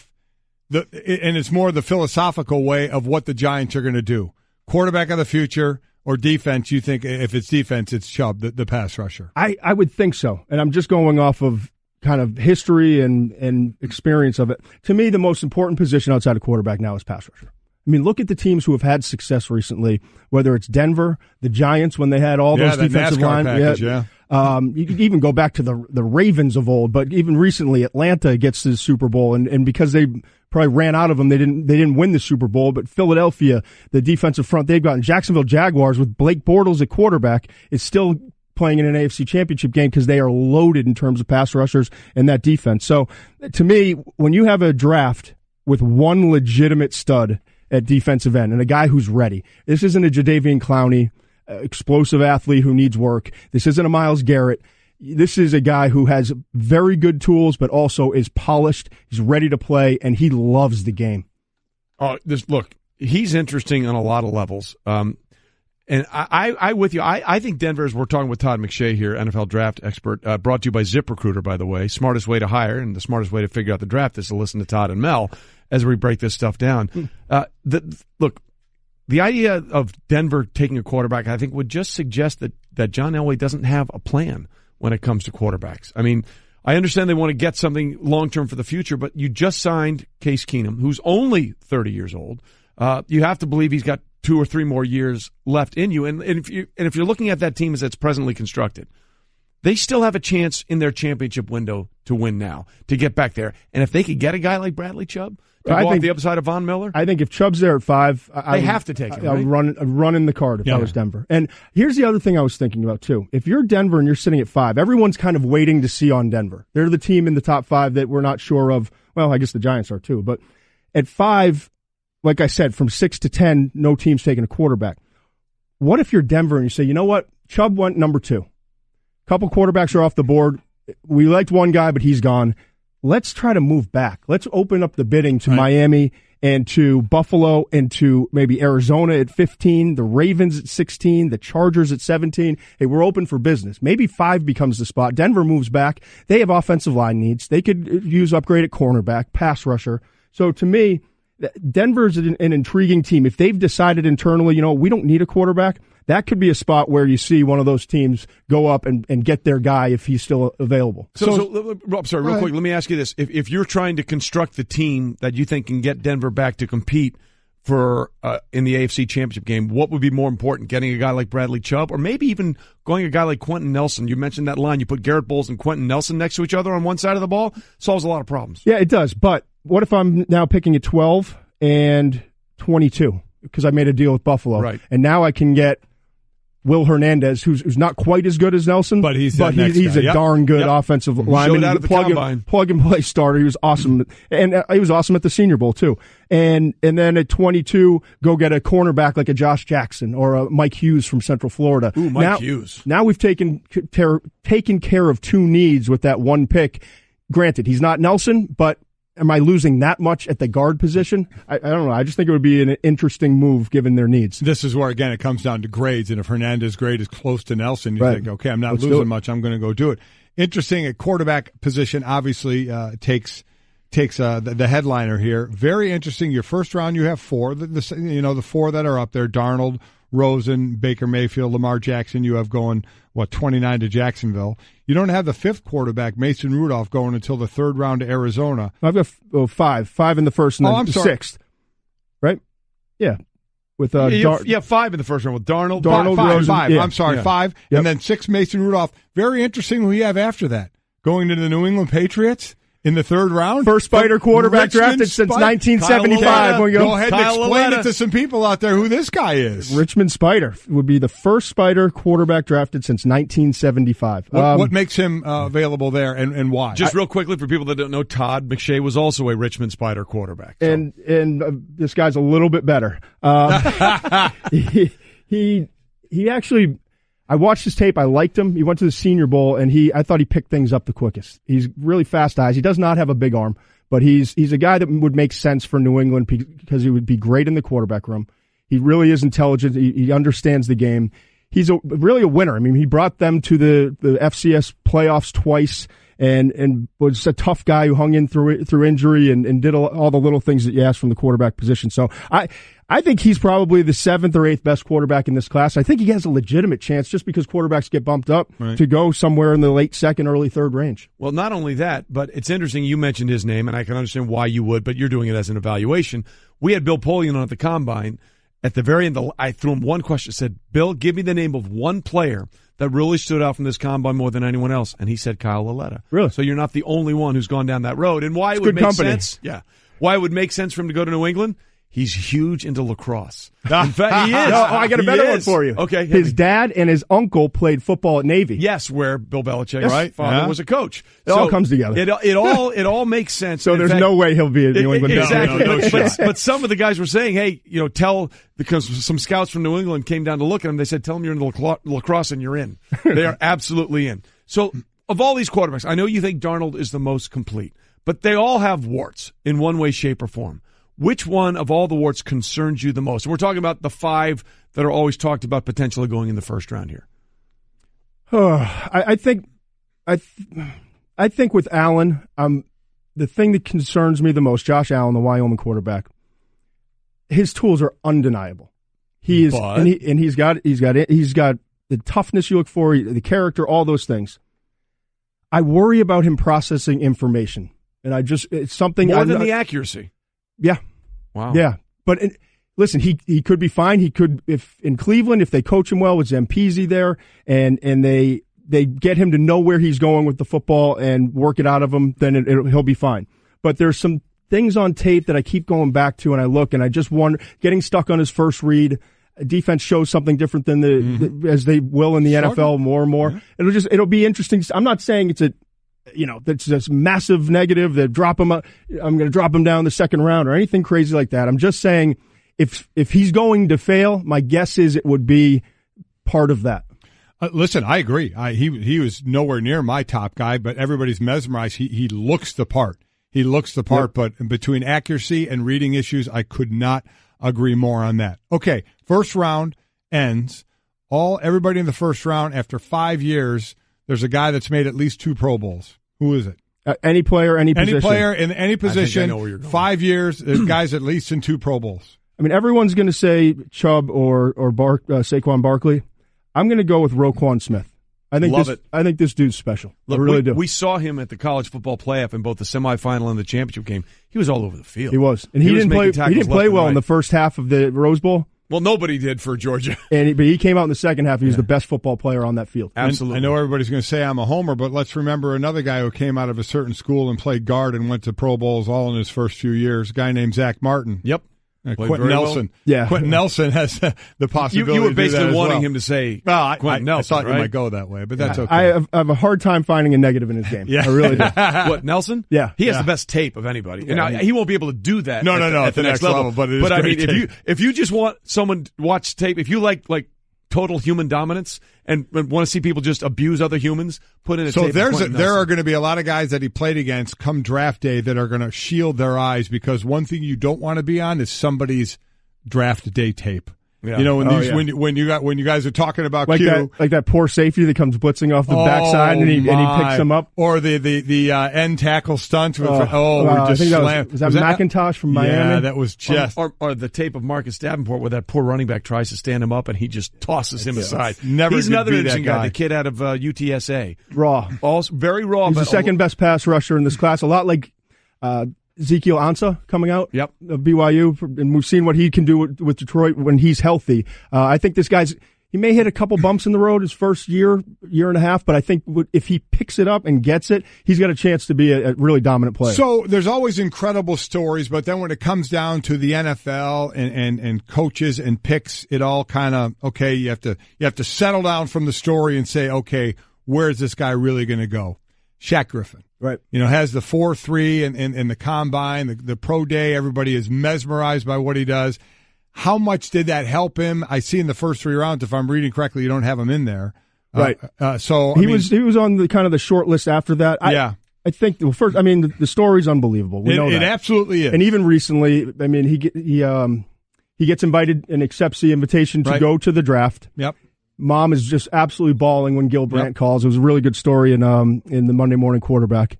it's more the philosophical way of what the Giants are going to do. Quarterback of the future or defense, you think if it's defense, it's Chubb, the pass rusher. I would think so. And I'm just going off of kind of history and experience of it. To me, the most important position outside of quarterback now is pass rusher. I mean, look at the teams who have had success recently, whether it's Denver, the Giants when they had all those defensive line. You could even go back to the Ravens of old, but even recently Atlanta gets to the Super Bowl, and because they probably ran out of them, they didn't win the Super Bowl. But Philadelphia, the defensive front they've gotten, Jacksonville Jaguars with Blake Bortles at quarterback is still playing in an AFC championship game because they are loaded in terms of pass rushers and that defense. So to me, when you have a draft with one legitimate stud at defensive end and a guy who's ready. This isn't a Jadeveon Clowney, explosive athlete who needs work. This isn't a Myles Garrett. This is a guy who has very good tools, but also is polished. He's ready to play, and he loves the game. Look, he's interesting on a lot of levels. And I with you. I think Denver, as we're talking with Todd McShay here, NFL draft expert, brought to you by ZipRecruiter, by the way. Smartest way to hire and the smartest way to figure out the draft is to listen to Todd and Mel as we break this stuff down. Look, the idea of Denver taking a quarterback, I think, would just suggest that John Elway doesn't have a plan when it comes to quarterbacks. I mean, I understand they want to get something long-term for the future, but you just signed Case Keenum, who's only 30 years old. You have to believe he's got 2 or 3 more years left in you. And if you're looking at that team as it's presently constructed, they still have a chance in their championship window to win now, to get back there. And if they could get a guy like Bradley Chubb to go off the other side of Von Miller, I think if Chubb's there at 5, they have to take him. I would run in the card if I was Denver. And here's the other thing I was thinking about too. If you're Denver and you're sitting at 5, everyone's kind of waiting to see on Denver. They're the team in the top 5 that we're not sure of. Well, I guess the Giants are too. But at 5, like I said, from 6 to 10, no team's taking a quarterback. What if you're Denver and you say, you know what? Chubb went number 2. A couple quarterbacks are off the board. We liked one guy, but he's gone. Let's try to move back. Let's open up the bidding to Miami and to Buffalo and to maybe Arizona at 15, the Ravens at 16, the Chargers at 17. Hey, we're open for business. Maybe 5 becomes the spot. Denver moves back. They have offensive line needs. They could use upgrade at cornerback, pass rusher. So to me, Denver's an intriguing team. If they've decided internally, we don't need a quarterback, that could be a spot where you see one of those teams go up and get their guy if he's still available. So Rob, sorry, real quick, let me ask you this. If you're trying to construct the team that you think can get Denver back to compete for in the AFC Championship game, what would be more important, getting a guy like Bradley Chubb or maybe even going a guy like Quentin Nelson? You mentioned that line. You put Garrett Bowles and Quentin Nelson next to each other on one side of the ball, solves a lot of problems. Yeah, it does. But what if I'm now picking at 12 and 22 because I made a deal with Buffalo. Right. And now I can get Will Hernandez, who's not quite as good as Nelson, but he's a darn good offensive lineman. Out at the plug and play starter. He was awesome, and he was awesome at the Senior Bowl too. And then at 22, go get a cornerback like a Josh Jackson or a Mike Hughes from Central Florida. Ooh, Mike Hughes. Now we've taken care of 2 needs with that 1 pick. Granted, he's not Nelson, but am I losing that much at the guard position? I don't know. I just think it would be an interesting move given their needs. This is where, again, it comes down to grades. And if Hernandez's grade is close to Nelson, you think, okay, I'm not losing much. I'm going to go do it. Interesting. At quarterback position, obviously, takes the headliner here. Very interesting. Your first round, you have 4. The 4 that are up there: Darnold, Rosen, Baker Mayfield, Lamar Jackson. You have going 29 to Jacksonville. You don't have the 5th quarterback, Mason Rudolph, going until the 3rd round to Arizona. I've got 5 in the first and then the 6th, right? Yeah, with 5 in the first round with Darnold, Rosen, 5. Yeah. I'm sorry, 5, Yep. And then 6 Mason Rudolph. Very interesting. Who you have after that? Going to the New England Patriots in the 3rd round. First Spider quarterback drafted since 1975. Go ahead and explain it to some people out there who this guy is. Richmond Spider would be the first Spider quarterback drafted since 1975. What makes him available there and why? Just real quickly for people that don't know, Todd McShay was also a Richmond Spider quarterback. So. And this guy's a little bit better. he actually, I watched his tape. I liked him. He went to the Senior Bowl, and I thought he picked things up the quickest. He's really fast eyes. He does not have a big arm, but he's a guy that would make sense for New England because he would be great in the quarterback room. He really is intelligent. He understands the game. He's really a winner. I mean, he brought them to the FCS playoffs twice. And was a tough guy who hung in through injury and did all the little things that you ask from the quarterback position. So I think he's probably the 7th or 8th best quarterback in this class. I think he has a legitimate chance just because quarterbacks get bumped up to go somewhere in the late 2nd, early 3rd range. Well, not only that, but it's interesting you mentioned his name, and I can understand why you would, but you're doing it as an evaluation. We had Bill Polian on at the Combine. At the very end, I threw him one question. I said, Bill, give me the name of one player that really stood out from this Combine more than anyone else. And he said Kyle Lauletta. Really? So you're not the only one who's gone down that road. And why it would make sense? Yeah. Why it would make sense for him to go to New England? He's huge into lacrosse. In fact, he is. No, I got a better one for you. Okay. His dad and his uncle played football at Navy. Yes, where Bill Belichick's father was a coach. It all comes together. It all makes sense. So there's no way he'll be at New England. Exactly. No shot. But some of the guys were saying, hey, because some scouts from New England came down to look at him, they said, tell him you're into lacrosse and you're in. They are absolutely in. So of all these quarterbacks, I know you think Darnold is the most complete, but they all have warts in one way, shape, or form. Which one of all the warts concerns you the most? And we're talking about the 5 that are always talked about potentially going in the first round here. I think with Allen, the thing that concerns me the most, Josh Allen, the Wyoming quarterback, his tools are undeniable. He is, and he's got the toughness you look for, the character, all those things. I worry about him processing information, and it's something more than the accuracy. Yeah. Wow. Yeah. But listen, he could be fine. He could, if in Cleveland, if they coach him well with Zampese there and they get him to know where he's going with the football and work it out of him, then he'll be fine. But there's some things on tape that I keep going back to and I look and I just wonder, getting stuck on his first read, defense shows something different than as they will in the NFL more and more. Yeah. It'll be interesting. I'm not saying it's that's this massive negative that drop him. I'm going to drop him down the second round or anything crazy like that. I'm just saying if he's going to fail, my guess is it would be part of that. Listen, I agree. He was nowhere near my top guy, but everybody's mesmerized. He looks the part. He looks the part, but between accuracy and reading issues, I could not agree more on that. Okay, first round ends. Everybody in the first round after 5 years. There's a guy that's made at least 2 Pro Bowls. Who is it? Any player, any position. Any player in any position. I know where you're going. 5 years, the guy's at least in 2 Pro Bowls. I mean, everyone's going to say Chubb or Saquon Barkley. I'm going to go with Roquan Smith. I think this dude's special. Look, I really do. We saw him at the college football playoff in both the semifinal and the championship game. He was all over the field. He was, and he didn't play well in the first half of the Rose Bowl. Well, nobody did for Georgia. But he came out in the second half. He was the best football player on that field. Absolutely. I know everybody's going to say I'm a homer, but let's remember another guy who came out of a certain school and played guard and went to Pro Bowls all in his first few years, a guy named Zach Martin. Yep. Quentin Nelson. Well. Yeah. Quentin Nelson has the possibility You were basically to do that wanting as well. him to say Quentin Nelson. I thought right? you might go that way, but that's okay. I have a hard time finding a negative in his game. Yeah. I really do. What, Nelson? Yeah. He has the best tape of anybody. Yeah, and he won't be able to do that at the next level. But it is I mean, tape. if you just want someone to watch tape, if you like total human dominance and want to see people just abuse other humans, put in a tape. So there are going to be a lot of guys that he played against come draft day that are going to shield their eyes because one thing you don't want to be on is somebody's draft day tape. Yeah. When you guys are talking about Q, that poor safety that comes blitzing off the backside and he picks him up, or the end tackle stunt. With, I think was that McIntosh from Miami? Yeah, that was just or the tape of Marcus Davenport where that poor running back tries to stand him up and he just tosses him aside. He's another interesting guy. The kid out of UTSA, raw, also very raw. He's the second best pass rusher in this class. A lot like Ezekiel Ansah coming out of BYU, and we've seen what he can do with Detroit when he's healthy. I think this he may hit a couple bumps in the road his first year and a half, but I think if he picks it up and gets it, he's got a chance to be a really dominant player. So there's always incredible stories, but then when it comes down to the NFL and coaches and picks, it all kind of, okay, you have to settle down from the story and say, okay, where's this guy really going to go? Shaq Griffin. Right. Has the 4.3 and the combine, the pro day. Everybody is mesmerized by what he does. how much did that help him? I see in the first 3 rounds, if I'm reading correctly, you don't have him in there. Right. So he was on the kind of the short list after that. I think first. I mean, the story's unbelievable. We know that. It absolutely is. And even recently, I mean, he gets invited and accepts the invitation to go to the draft. Yep. Mom is just absolutely bawling when Gil Brandt calls. It was a really good story in the Monday Morning Quarterback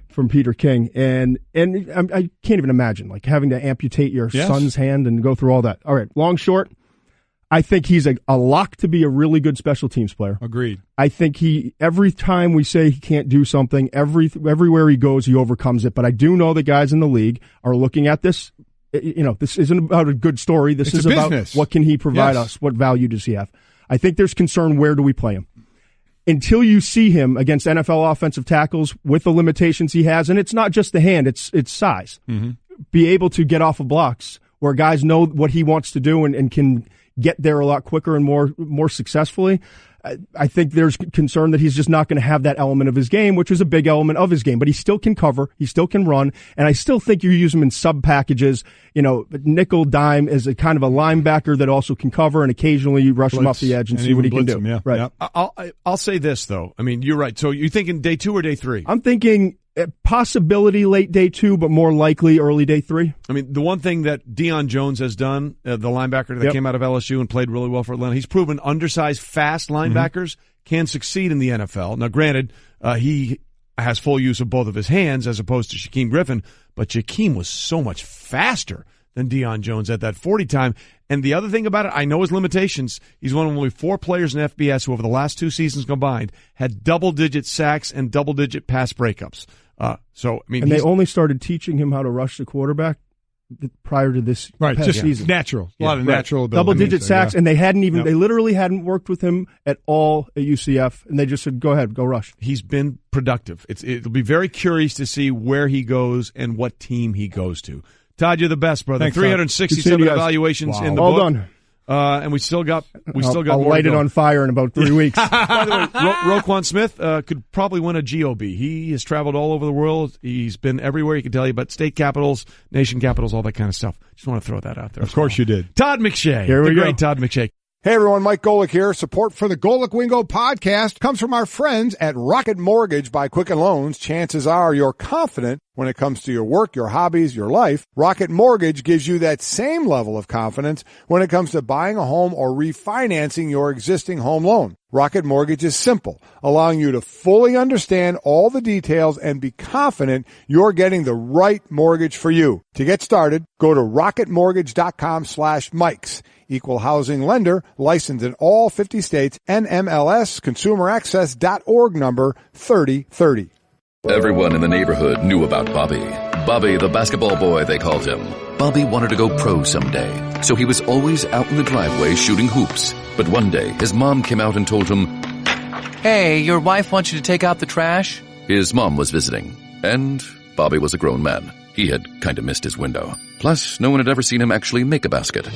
from Peter King, and I can't even imagine like having to amputate your son's hand and go through all that. All right, long short. I think he's a lock to be a really good special teams player. Agreed. I think every time we say he can't do something, everywhere he goes, he overcomes it. But I do know the guys in the league are looking at this. You know, this isn't about a good story. This is about what can he provide us? What value does he have? I think there's concern, where do we play him? Until you see him against NFL offensive tackles with the limitations he has, and it's not just the hand, it's size. Mm-hmm. Be able to get off of blocks where guys know what he wants to do and can get there a lot quicker and more successfully. I think there's concern that he's just not going to have that element of his game, which is a big element of his game, but he still can cover, he still can run, and I still think you use him in sub packages, nickel, dime as a kind of a linebacker that also can cover, and occasionally you rush him off the edge and see what he can do. Right. I'll say this though. I mean, you're right. So you're thinking day 2 or day 3? I'm thinking possibility late day 2, but more likely early day 3. I mean, the one thing that Deion Jones has done, the linebacker that came out of LSU and played really well for Atlanta, he's proven undersized, fast linebackers can succeed in the NFL. Now, granted, he has full use of both of his hands as opposed to Shaquem Griffin, but Shaquem was so much faster than Deion Jones at that 40 time. And the other thing about it, I know his limitations. He's one of only 4 players in FBS who over the last 2 seasons combined had double-digit sacks and double-digit pass breakups. They only started teaching him how to rush the quarterback prior to this past season. Natural. A lot of natural ability. Double-digit sacks, and they literally hadn't worked with him at all at UCF, and they just said, go ahead, go rush. He's been productive. It'll be very curious to see where he goes and what team he goes to. Todd, you're the best, brother. Thanks, 367 evaluations in the book. All done. And we still got I'll light it on fire in about 3 weeks. By the way, Roquan Smith could probably win a GOB. He has traveled all over the world. He's been everywhere he can tell you about state capitals, nation capitals, all that kind of stuff. Just want to throw that out there. Of course you did. Todd McShay. Here we the go. great Todd McShay. Hey everyone, Mike Golic here. Support for the Golic Wingo podcast comes from our friends at Rocket Mortgage by Quicken Loans. Chances are you're confident when it comes to your work, your hobbies, your life. Rocket Mortgage gives you that same level of confidence when it comes to buying a home or refinancing your existing home loan. Rocket Mortgage is simple, allowing you to fully understand all the details and be confident you're getting the right mortgage for you. To get started, go to rocketmortgage.com/Mikes. Equal housing lender, licensed in all 50 states, NMLS, consumeraccess.org number 3030. Everyone in the neighborhood knew about Bobby. Bobby, the basketball boy, they called him. Bobby wanted to go pro someday, so he was always out in the driveway shooting hoops. But one day, his mom came out and told him, "Hey, your wife wants you to take out the trash?" His mom was visiting, and Bobby was a grown man. He had kind of missed his window. Plus, no one had ever seen him actually make a basket.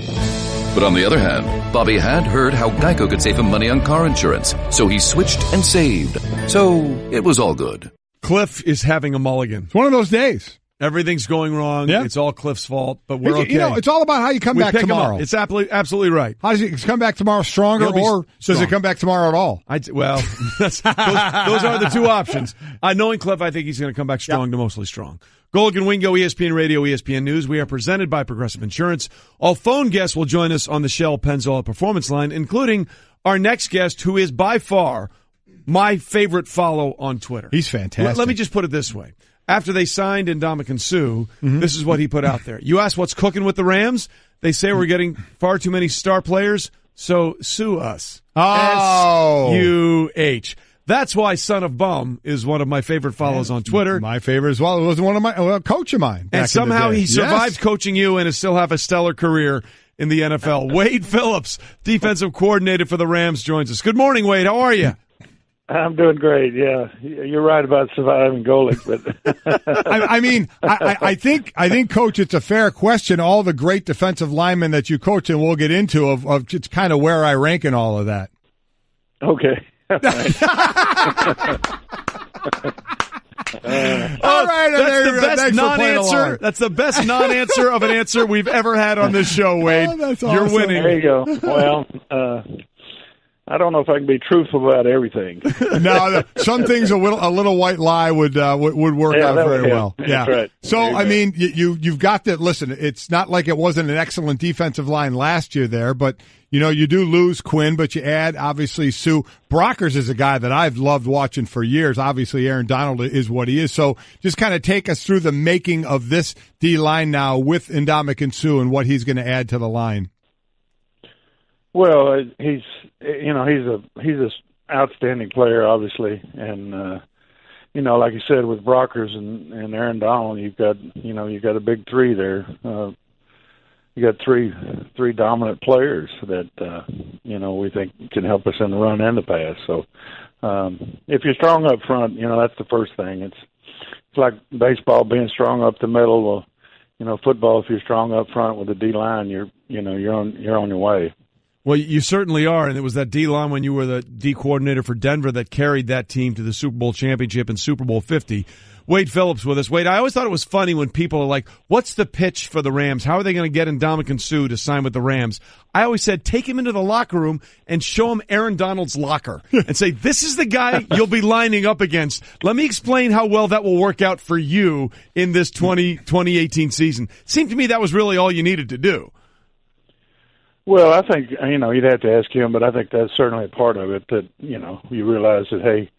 But on the other hand, Bobby had heard how Geico could save him money on car insurance, so he switched and saved. So it was all good. Cliff is having a mulligan. It's one of those days. Everything's going wrong. Yeah. It's all Cliff's fault, but we're okay. It's all about how you come back tomorrow. It's absolutely right. How does he come back tomorrow stronger, or does it come back tomorrow at all? Those are the 2 options. Knowing Cliff, I think he's going to come back strong to mostly strong. Golic and Wingo, ESPN Radio, ESPN News. We are presented by Progressive Insurance. All phone guests will join us on the Shell Pennzoil Performance Line, including our next guest, who is by far my favorite follow on Twitter. He's fantastic. Let me just put it this way. After they signed Ndamukong Suh, this is what he put out there. You ask what's cooking with the Rams? They say we're getting far too many star players, so sue us. Oh. S-U-H. That's why Son of Bum is one of my favorite follows on Twitter. My favorite as well. It was one of my coach of mine. And somehow he survived coaching you and has still have a stellar career in the NFL. Wade Phillips, defensive coordinator for the Rams, joins us. Good morning, Wade. How are you? I'm doing great. Yeah, you're right about surviving Golic, but I think, Coach, it's a fair question. All the great defensive linemen that you coach, and we'll get into of just kind of where I rank in all of that. Okay. All right, that's the best non-answer. That's the best non-answer of an answer we've ever had on this show, Wade. Oh, that's awesome. You're winning. There you go. Well, I don't know if I can be truthful about everything. No, some things a little white lie would work out very well. Yeah. That's right. So I mean, you've got to listen. It's not like it wasn't an excellent defensive line last year there, but you do lose Quinn, but you add obviously Sue. Brockers is a guy that I've loved watching for years. Obviously, Aaron Donald is what he is. So just kind of take us through the making of this D line now with Ndamukong Suh and what he's going to add to the line. Well, he's a outstanding player, obviously, and like you said, with Brockers and Aaron Donald, you've got a big three there. You got three dominant players that we think can help us in the run and the pass. So if you're strong up front, that's the first thing. It's like baseball being strong up the middle. Well, football, if you're strong up front with the D line, you're on your way. Well, you certainly are, and it was that D-line when you were the D coordinator for Denver that carried that team to the Super Bowl championship and Super Bowl 50. Wade Phillips with us. Wade, I always thought it was funny when people are like, what's the pitch for the Rams? How are they going to get Ndamukong Suh to sign with the Rams? I always said, take him into the locker room and show him Aaron Donald's locker and say, this is the guy you'll be lining up against. Let me explain how well that will work out for you in this 2018 season. Seemed to me that was really all you needed to do. Well, I think, you'd have to ask him, but I think that's certainly a part of it that, you realize that, hey,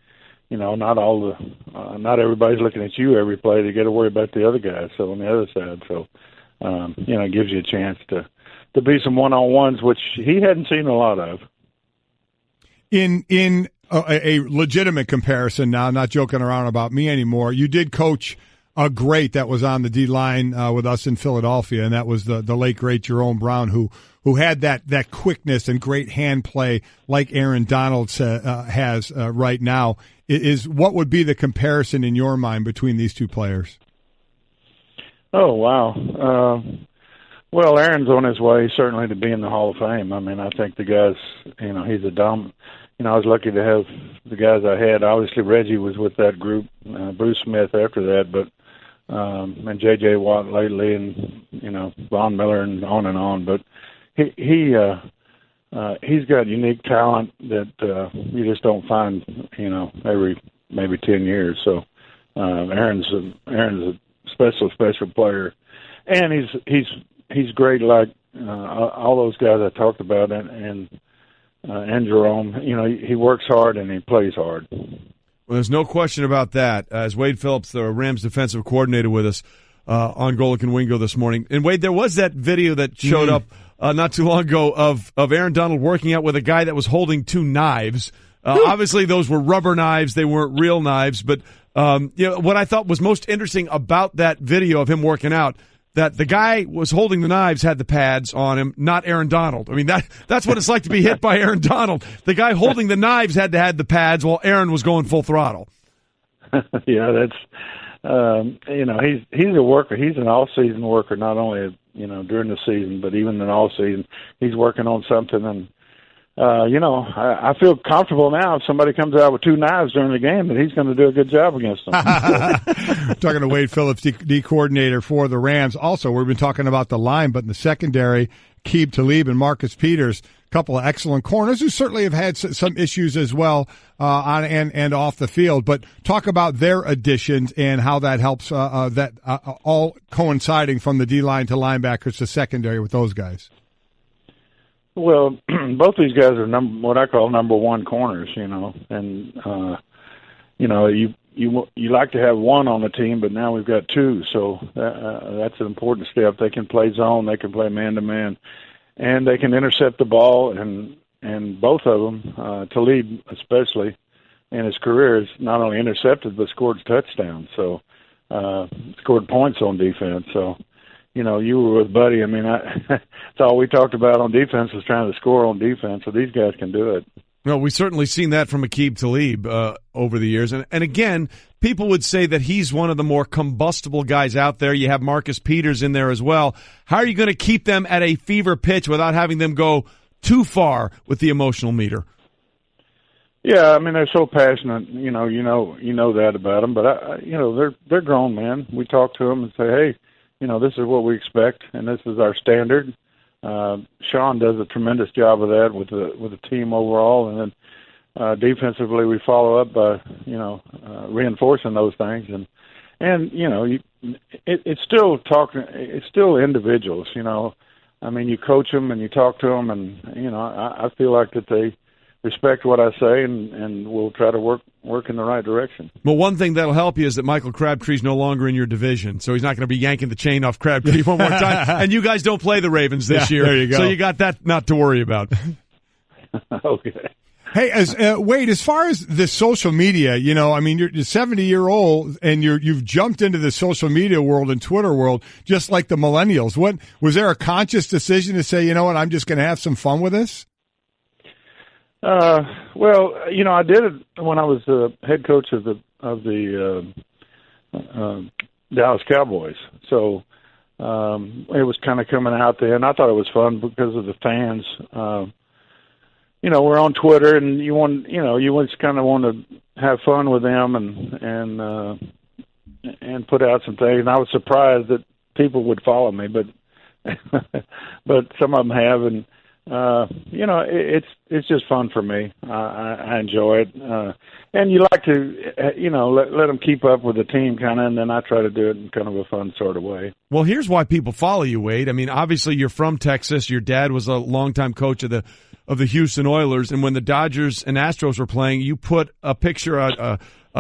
not everybody's looking at you every play. They got to worry about the other guys. So on the other side, it gives you a chance to be some one-on-ones, which he hadn't seen a lot of. In a legitimate comparison now, not joking around about me anymore, you did coach a great that was on the D-line with us in Philadelphia, and that was the late, great Jerome Brown, who had that quickness and great hand play like Aaron Donald has right now. Is what would be the comparison in your mind between these two players? Oh, wow. Well, Aaron's on his way certainly to be in the Hall of Fame. I mean, I think the guy's, he's a dumb. I was lucky to have the guys I had. Obviously, Reggie was with that group, Bruce Smith after that, but and J.J. Watt lately, and Von Miller, and on. But he's got unique talent that you just don't find, every maybe 10 years. So Aaron's a special player, and he's great. Like all those guys I talked about, and Jerome. He works hard and he plays hard. Well, there's no question about that. As Wade Phillips, the Rams defensive coordinator, with us on Golic and Wingo this morning. And Wade, there was that video that showed up not too long ago of Aaron Donald working out with a guy that was holding two knives. Obviously, those were rubber knives; they weren't real knives. But what I thought was most interesting about that video of him working out, that the guy was holding the knives had the pads on him, not Aaron Donald. I mean, that's what it's like to be hit by Aaron Donald. The guy holding the knives had to have the pads while Aaron was going full throttle. Yeah, that's he's a worker. He's an all-season worker, not only during the season, but even in all season, he's working on something. And I feel comfortable now if somebody comes out with two knives during the game that he's going to do a good job against them. Talking to Wade Phillips, D coordinator for the Rams. Also, we've been talking about the line, but in the secondary, Aqib Talib and Marcus Peters, a couple of excellent corners who certainly have had some issues as well on and off the field. But talk about their additions and how that helps, all coinciding from the D-line to linebackers to secondary with those guys. Well, both these guys are what I call number one corners, and you like to have one on the team, but now we've got two, so that's an important step. They can play zone, they can play man to man, and they can intercept the ball. And both of them, Talib especially, in his career, has not only intercepted but scored touchdowns, so scored points on defense. So. You were with Buddy. I mean, that's all we talked about on defense was trying to score on defense, so these guys can do it. Well, we've certainly seen that from Aqib Talib over the years. And again, people would say that he's one of the more combustible guys out there. You have Marcus Peters in there as well. How are you going to keep them at a fever pitch without having them go too far with the emotional meter? Yeah, I mean they're so passionate. You know that about them. But they're grown men. We talk to them and say, hey, this is what we expect, and this is our standard. Sean does a tremendous job of that with the team overall, and then defensively we follow up by reinforcing those things, and it's still talking. It's still individuals. I mean, you coach them and you talk to them, and I feel like that they respect what I say, and we'll try to work in the right direction. Well, one thing that'll help you is that Michael Crabtree's no longer in your division, so he's not going to be yanking the chain off Crabtree one more time. And you guys don't play the Ravens this year, there you go. So you got that not to worry about. Okay. Hey, Wade, as far as the social media, I mean, you're 70-year-old and you've jumped into the social media world and Twitter world just like the millennials. What was there a conscious decision to say, I'm just going to have some fun with this? Well, I did it when I was head coach of the Dallas Cowboys. So it was kind of coming out there, and I thought it was fun because of the fans. We're on Twitter, and you just kind of want to have fun with them and put out some things. And I was surprised that people would follow me, but but some of them have, and it's just fun for me. I enjoy it, and you like to let them keep up with the team kind of, and then I try to do it in kind of a fun sort of way. Well, here's why people follow you, Wade. I mean, obviously you're from Texas. Your dad was a longtime coach of the Houston Oilers, and when the Dodgers and Astros were playing, you put a picture, a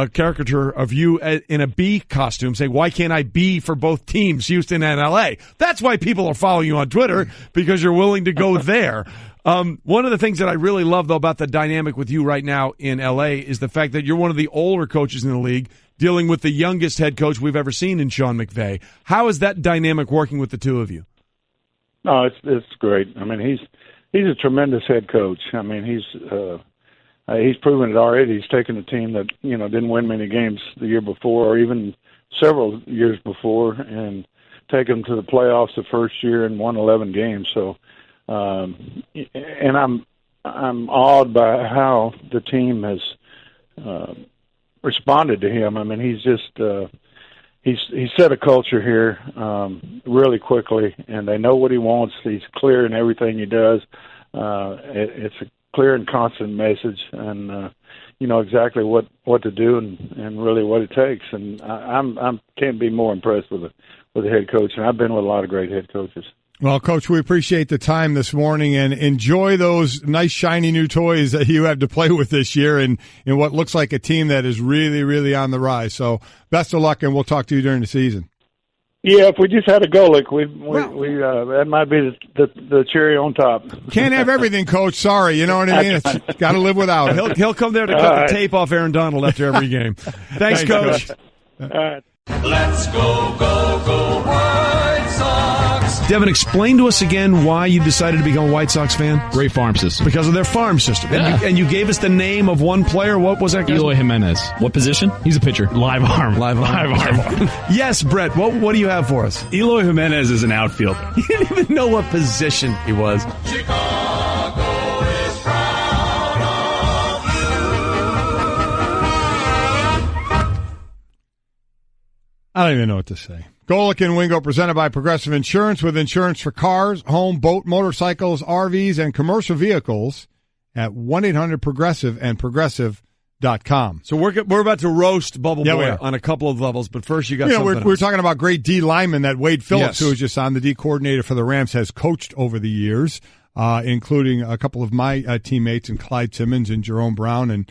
caricature of you in a bee costume, saying, "Why can't I be for both teams, Houston and LA?" That's why people are following you on Twitter, because you're willing to go there. One of the things that I really love, though, about the dynamic with you right now in LA is the fact that you're one of the older coaches in the league, dealing with the youngest head coach we've ever seen in Sean McVay. How is that dynamic working with the two of you? No, it's great. I mean, he's a tremendous head coach. I mean, he's proven it already. He's taken a team that didn't win many games the year before, or even several years before, and taken them to the playoffs the first year and won 11 games. So, and I'm awed by how the team has responded to him. I mean, he's just he's set a culture here really quickly, and they know what he wants. He's clear in everything he does. It's a clear and constant message, and exactly what to do and really what it takes. And I can't be more impressed with the head coach. And I've been with a lot of great head coaches. Well, Coach, we appreciate the time this morning, and enjoy those nice, shiny new toys that you have to play with this year in what looks like a team that is really, really on the rise. So best of luck, and we'll talk to you during the season. Yeah, if we just had a Golic, we that might be the cherry on top. Can't have everything, Coach. Sorry, you know what I mean? It's got to live without it. He'll come there to cut the tape off Aaron Donald after every game. Thanks, Coach. All right. Let's go White Sox. Devin, explain to us again why you decided to become a White Sox fan. Great farm system. Because of their farm system. Yeah. And you gave us the name of one player. What was that guy's Eloy Jimenez. What position? He's a pitcher. Live arm. Yes, Brett, what do you have for us? Eloy Jimenez is an outfielder. He didn't even know what position he was. Chicago is proud of you. I don't even know what to say. Golic and Wingo, presented by Progressive Insurance, with insurance for cars, home, boat, motorcycles, RVs, and commercial vehicles at 1-800-PROGRESSIVE and Progressive.com. So we're about to roast Bubble Yeah, we Boy are. on a couple of levels, but first you got something we're else. talking about great D lineman that Wade Phillips, Yes. who was just on, the D coordinator for the Rams, has coached over the years, including a couple of my teammates, and Clyde Simmons and Jerome Brown and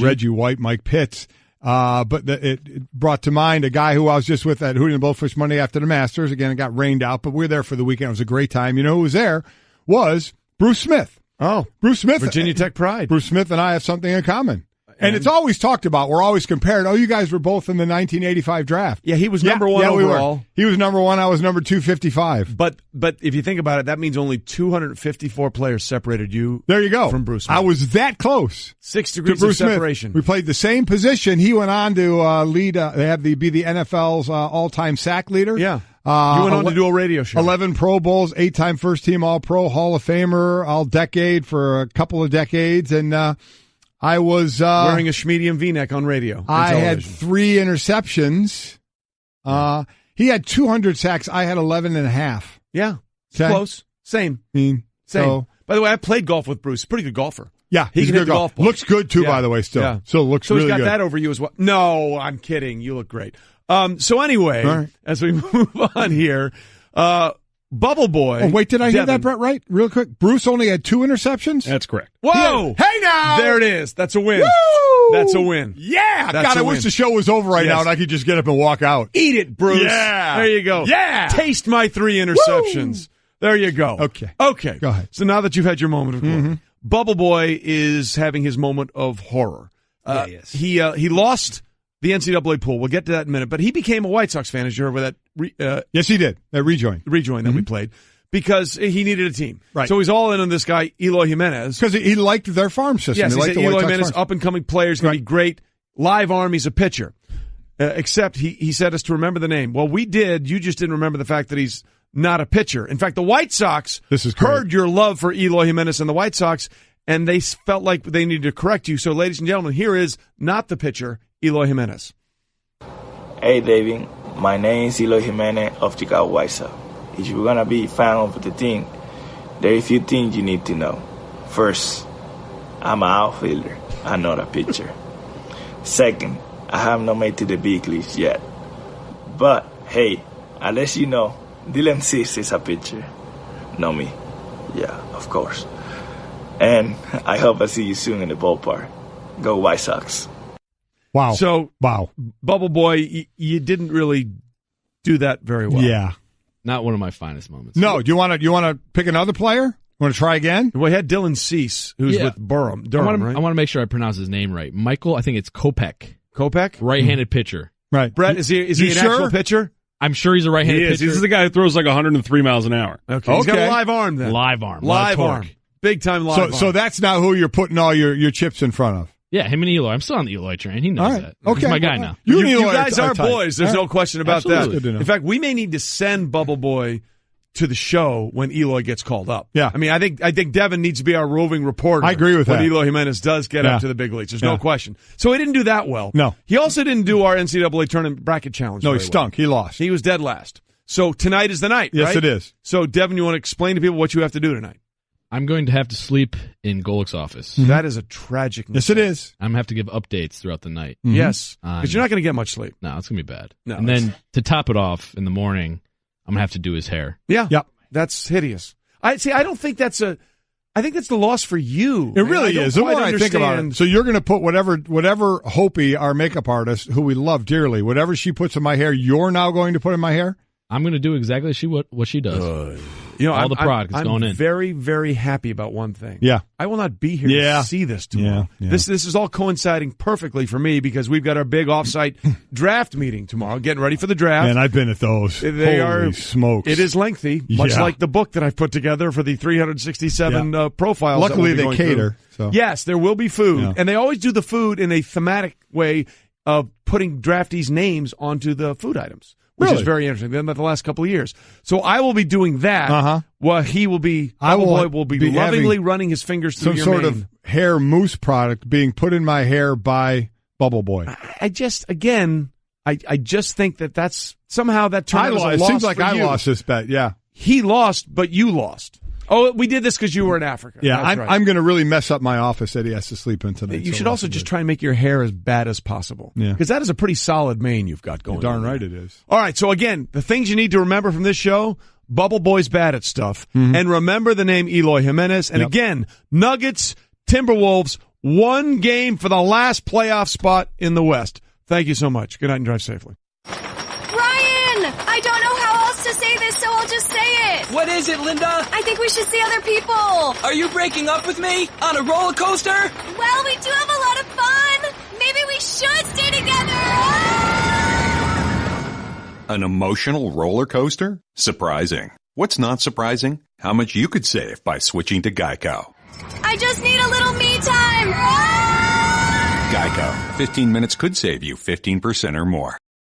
Reggie White, Mike Pitts. But it brought to mind a guy who I was just with at Hootie and Blowfish Monday after the Masters. Again, it got rained out, but we were there for the weekend. It was a great time. You know who was there? Was Bruce Smith. Oh, Bruce Smith. Virginia Tech pride. Bruce Smith and I have something in common. And it's always talked about. We're always compared. Oh, you guys were both in the 1985 draft. Yeah, he was number one overall. We were. He was number one. I was number 255. But if you think about it, that means only 254 players separated you. There you go. From Bruce Smith. I was that close. 6 degrees Bruce of separation. Smith. We played the same position. He went on to lead. Be the NFL's all-time sack leader. Yeah. You went on to do a radio show. 11 Pro Bowls, 8-time first-team All-Pro, Hall of Famer, All-Decade for a couple of decades, and I was wearing a Schmedium V-neck on radio. I had 3 interceptions. He had 200 sacks. I had 11.5. Yeah, okay. Close. Same. Same. So, by the way, I played golf with Bruce. Pretty good golfer. Yeah, he can hit the golf ball. Looks good too, by the way. Still, yeah. So looks so really he's got good. that over you as well. No, I'm kidding. You look great. So anyway, as we move on here, Bubble Boy. Oh wait, did I hear that, Brett? Right, real quick. Bruce only had 2 interceptions. That's correct. Whoa! Hey now, there it is. That's a win. Woo! That's a win. Yeah, That's God, I wish the show was over right now and I could just get up and walk out. Eat it, Bruce. Yeah, there you go. Yeah, taste my 3 interceptions. Woo! There you go. Okay. Go ahead. So now that you've had your moment of glory, Bubble Boy is having his moment of horror. Yes. He lost the NCAA pool. We'll get to that in a minute. But he became a White Sox fan, as you heard with that. Yes, he did. That rejoin that we played because he needed a team. Right. So he's all in on this guy, Eloy Jimenez. Because he liked their farm system. Yes, he liked said the Eloy White Sox Jimenez, farm. up-and-coming player, is going to be great. Live arm, he's a pitcher. Except he said us to remember the name. Well, we did. You just didn't remember the fact that he's not a pitcher. In fact, the White Sox heard your love for Eloy Jimenez and the White Sox, and they felt like they needed to correct you. So, ladies and gentlemen, here is not the pitcher, Eloy Jimenez. Hey, David. My name is Eloy Jimenez of Chicago White Sox. If you're going to be a fan of the team, there are a few things you need to know. First, I'm an outfielder. I'm not a pitcher. Second, I have not made to the big leagues yet. But, hey, unless you know, Dylan Cease is a pitcher. Not me. Yeah, of course. And I hope I see you soon in the ballpark. Go White Sox. Wow. So, Bubble Boy, you didn't really do that very well. Yeah. Not one of my finest moments. No. Do you want to pick another player? Want to try again? We had Dylan Cease, who's with Durham, right? I want to make sure I pronounce his name right. Michael, I think it's Kopech. Kopech? Right-handed pitcher. Right. Brett, is he an actual pitcher? I'm sure he's a right-handed pitcher. This is the guy who throws like 103 miles an hour. Okay. He's got a live arm then. Live arm. Live arm. Big time live arm. So that's not who you're putting all your chips in front of. Yeah, him and Eloy. I'm still on the Eloy train. He knows that. Okay. He's my guy now. You guys are boys. There's no question about Absolutely. that. In fact, we may need to send Bubble Boy to the show when Eloy gets called up. Yeah. I mean, I think Devin needs to be our roving reporter. I agree with when that. Eloy Jimenez does get up to the big leagues. There's no question. So he didn't do that well. No. He also didn't do our NCAA tournament bracket challenge. No, he very stunk. well. He lost. He was dead last. So tonight is the night, Yes, right? it is. So, Devin, you want to explain to people what you have to do tonight? I'm going to have to sleep in Golic's office. That is a tragic mistake. Yes, it is. I'm going to have to give updates throughout the night. Yes, because you're not going to get much sleep. No, it's going to be bad. No, and then to top it off, in the morning, I'm going to have to do his hair. Yeah. Yep. That's hideous. I don't think that's I think that's the loss for you. It really is. The more I think about it. So you're going to put whatever Hopi, our makeup artist, who we love dearly, whatever she puts in my hair, you're now going to put in my hair? I'm going to do exactly what she does. All the product is going in. I'm very, very happy about one thing. Yeah. I will not be here to see this tomorrow. Yeah. This is all coinciding perfectly for me because we've got our big offsite draft meeting tomorrow, getting ready for the draft. Man, I've been at those. Holy smokes. It is lengthy, much like the book that I've put together for the 367 profiles. Luckily, that we'll they be going cater. through. So. Yes, there will be food. Yeah. And they always do the food in a thematic way of putting draftees' names onto the food items, which is very interesting. They've done that the last couple of years. So I will be doing that while he will be, Boy will be lovingly running his fingers through some your sort mane. of hair mousse product being put in my hair by Bubble Boy. I just think that's somehow that turned out as a It loss seems like for I you. lost this bet, yeah. He lost, but you lost. Oh, we did this because you were in Africa. Yeah, That's right. I'm going to really mess up my office that he has to sleep in tonight. You should also just try and make your hair as bad as possible. Yeah. Because that is a pretty solid mane you've got going on. You're darn right it is. All right, so again, the things you need to remember from this show, Bubble Boy's bad at stuff. And remember the name Eloy Jimenez. And again, Nuggets, Timberwolves, one game for the last playoff spot in the West. Thank you so much. Good night and drive safely. Ryan! I don't know how else to say this, so I'll just say it. What is it, Linda? I think we should see other people. Are you breaking up with me? On a roller coaster? Well, we do have a lot of fun. Maybe we should stay together. An emotional roller coaster? Surprising. What's not surprising? How much you could save by switching to Geico. I just need a little me time. Geico. 15 minutes could save you 15% or more.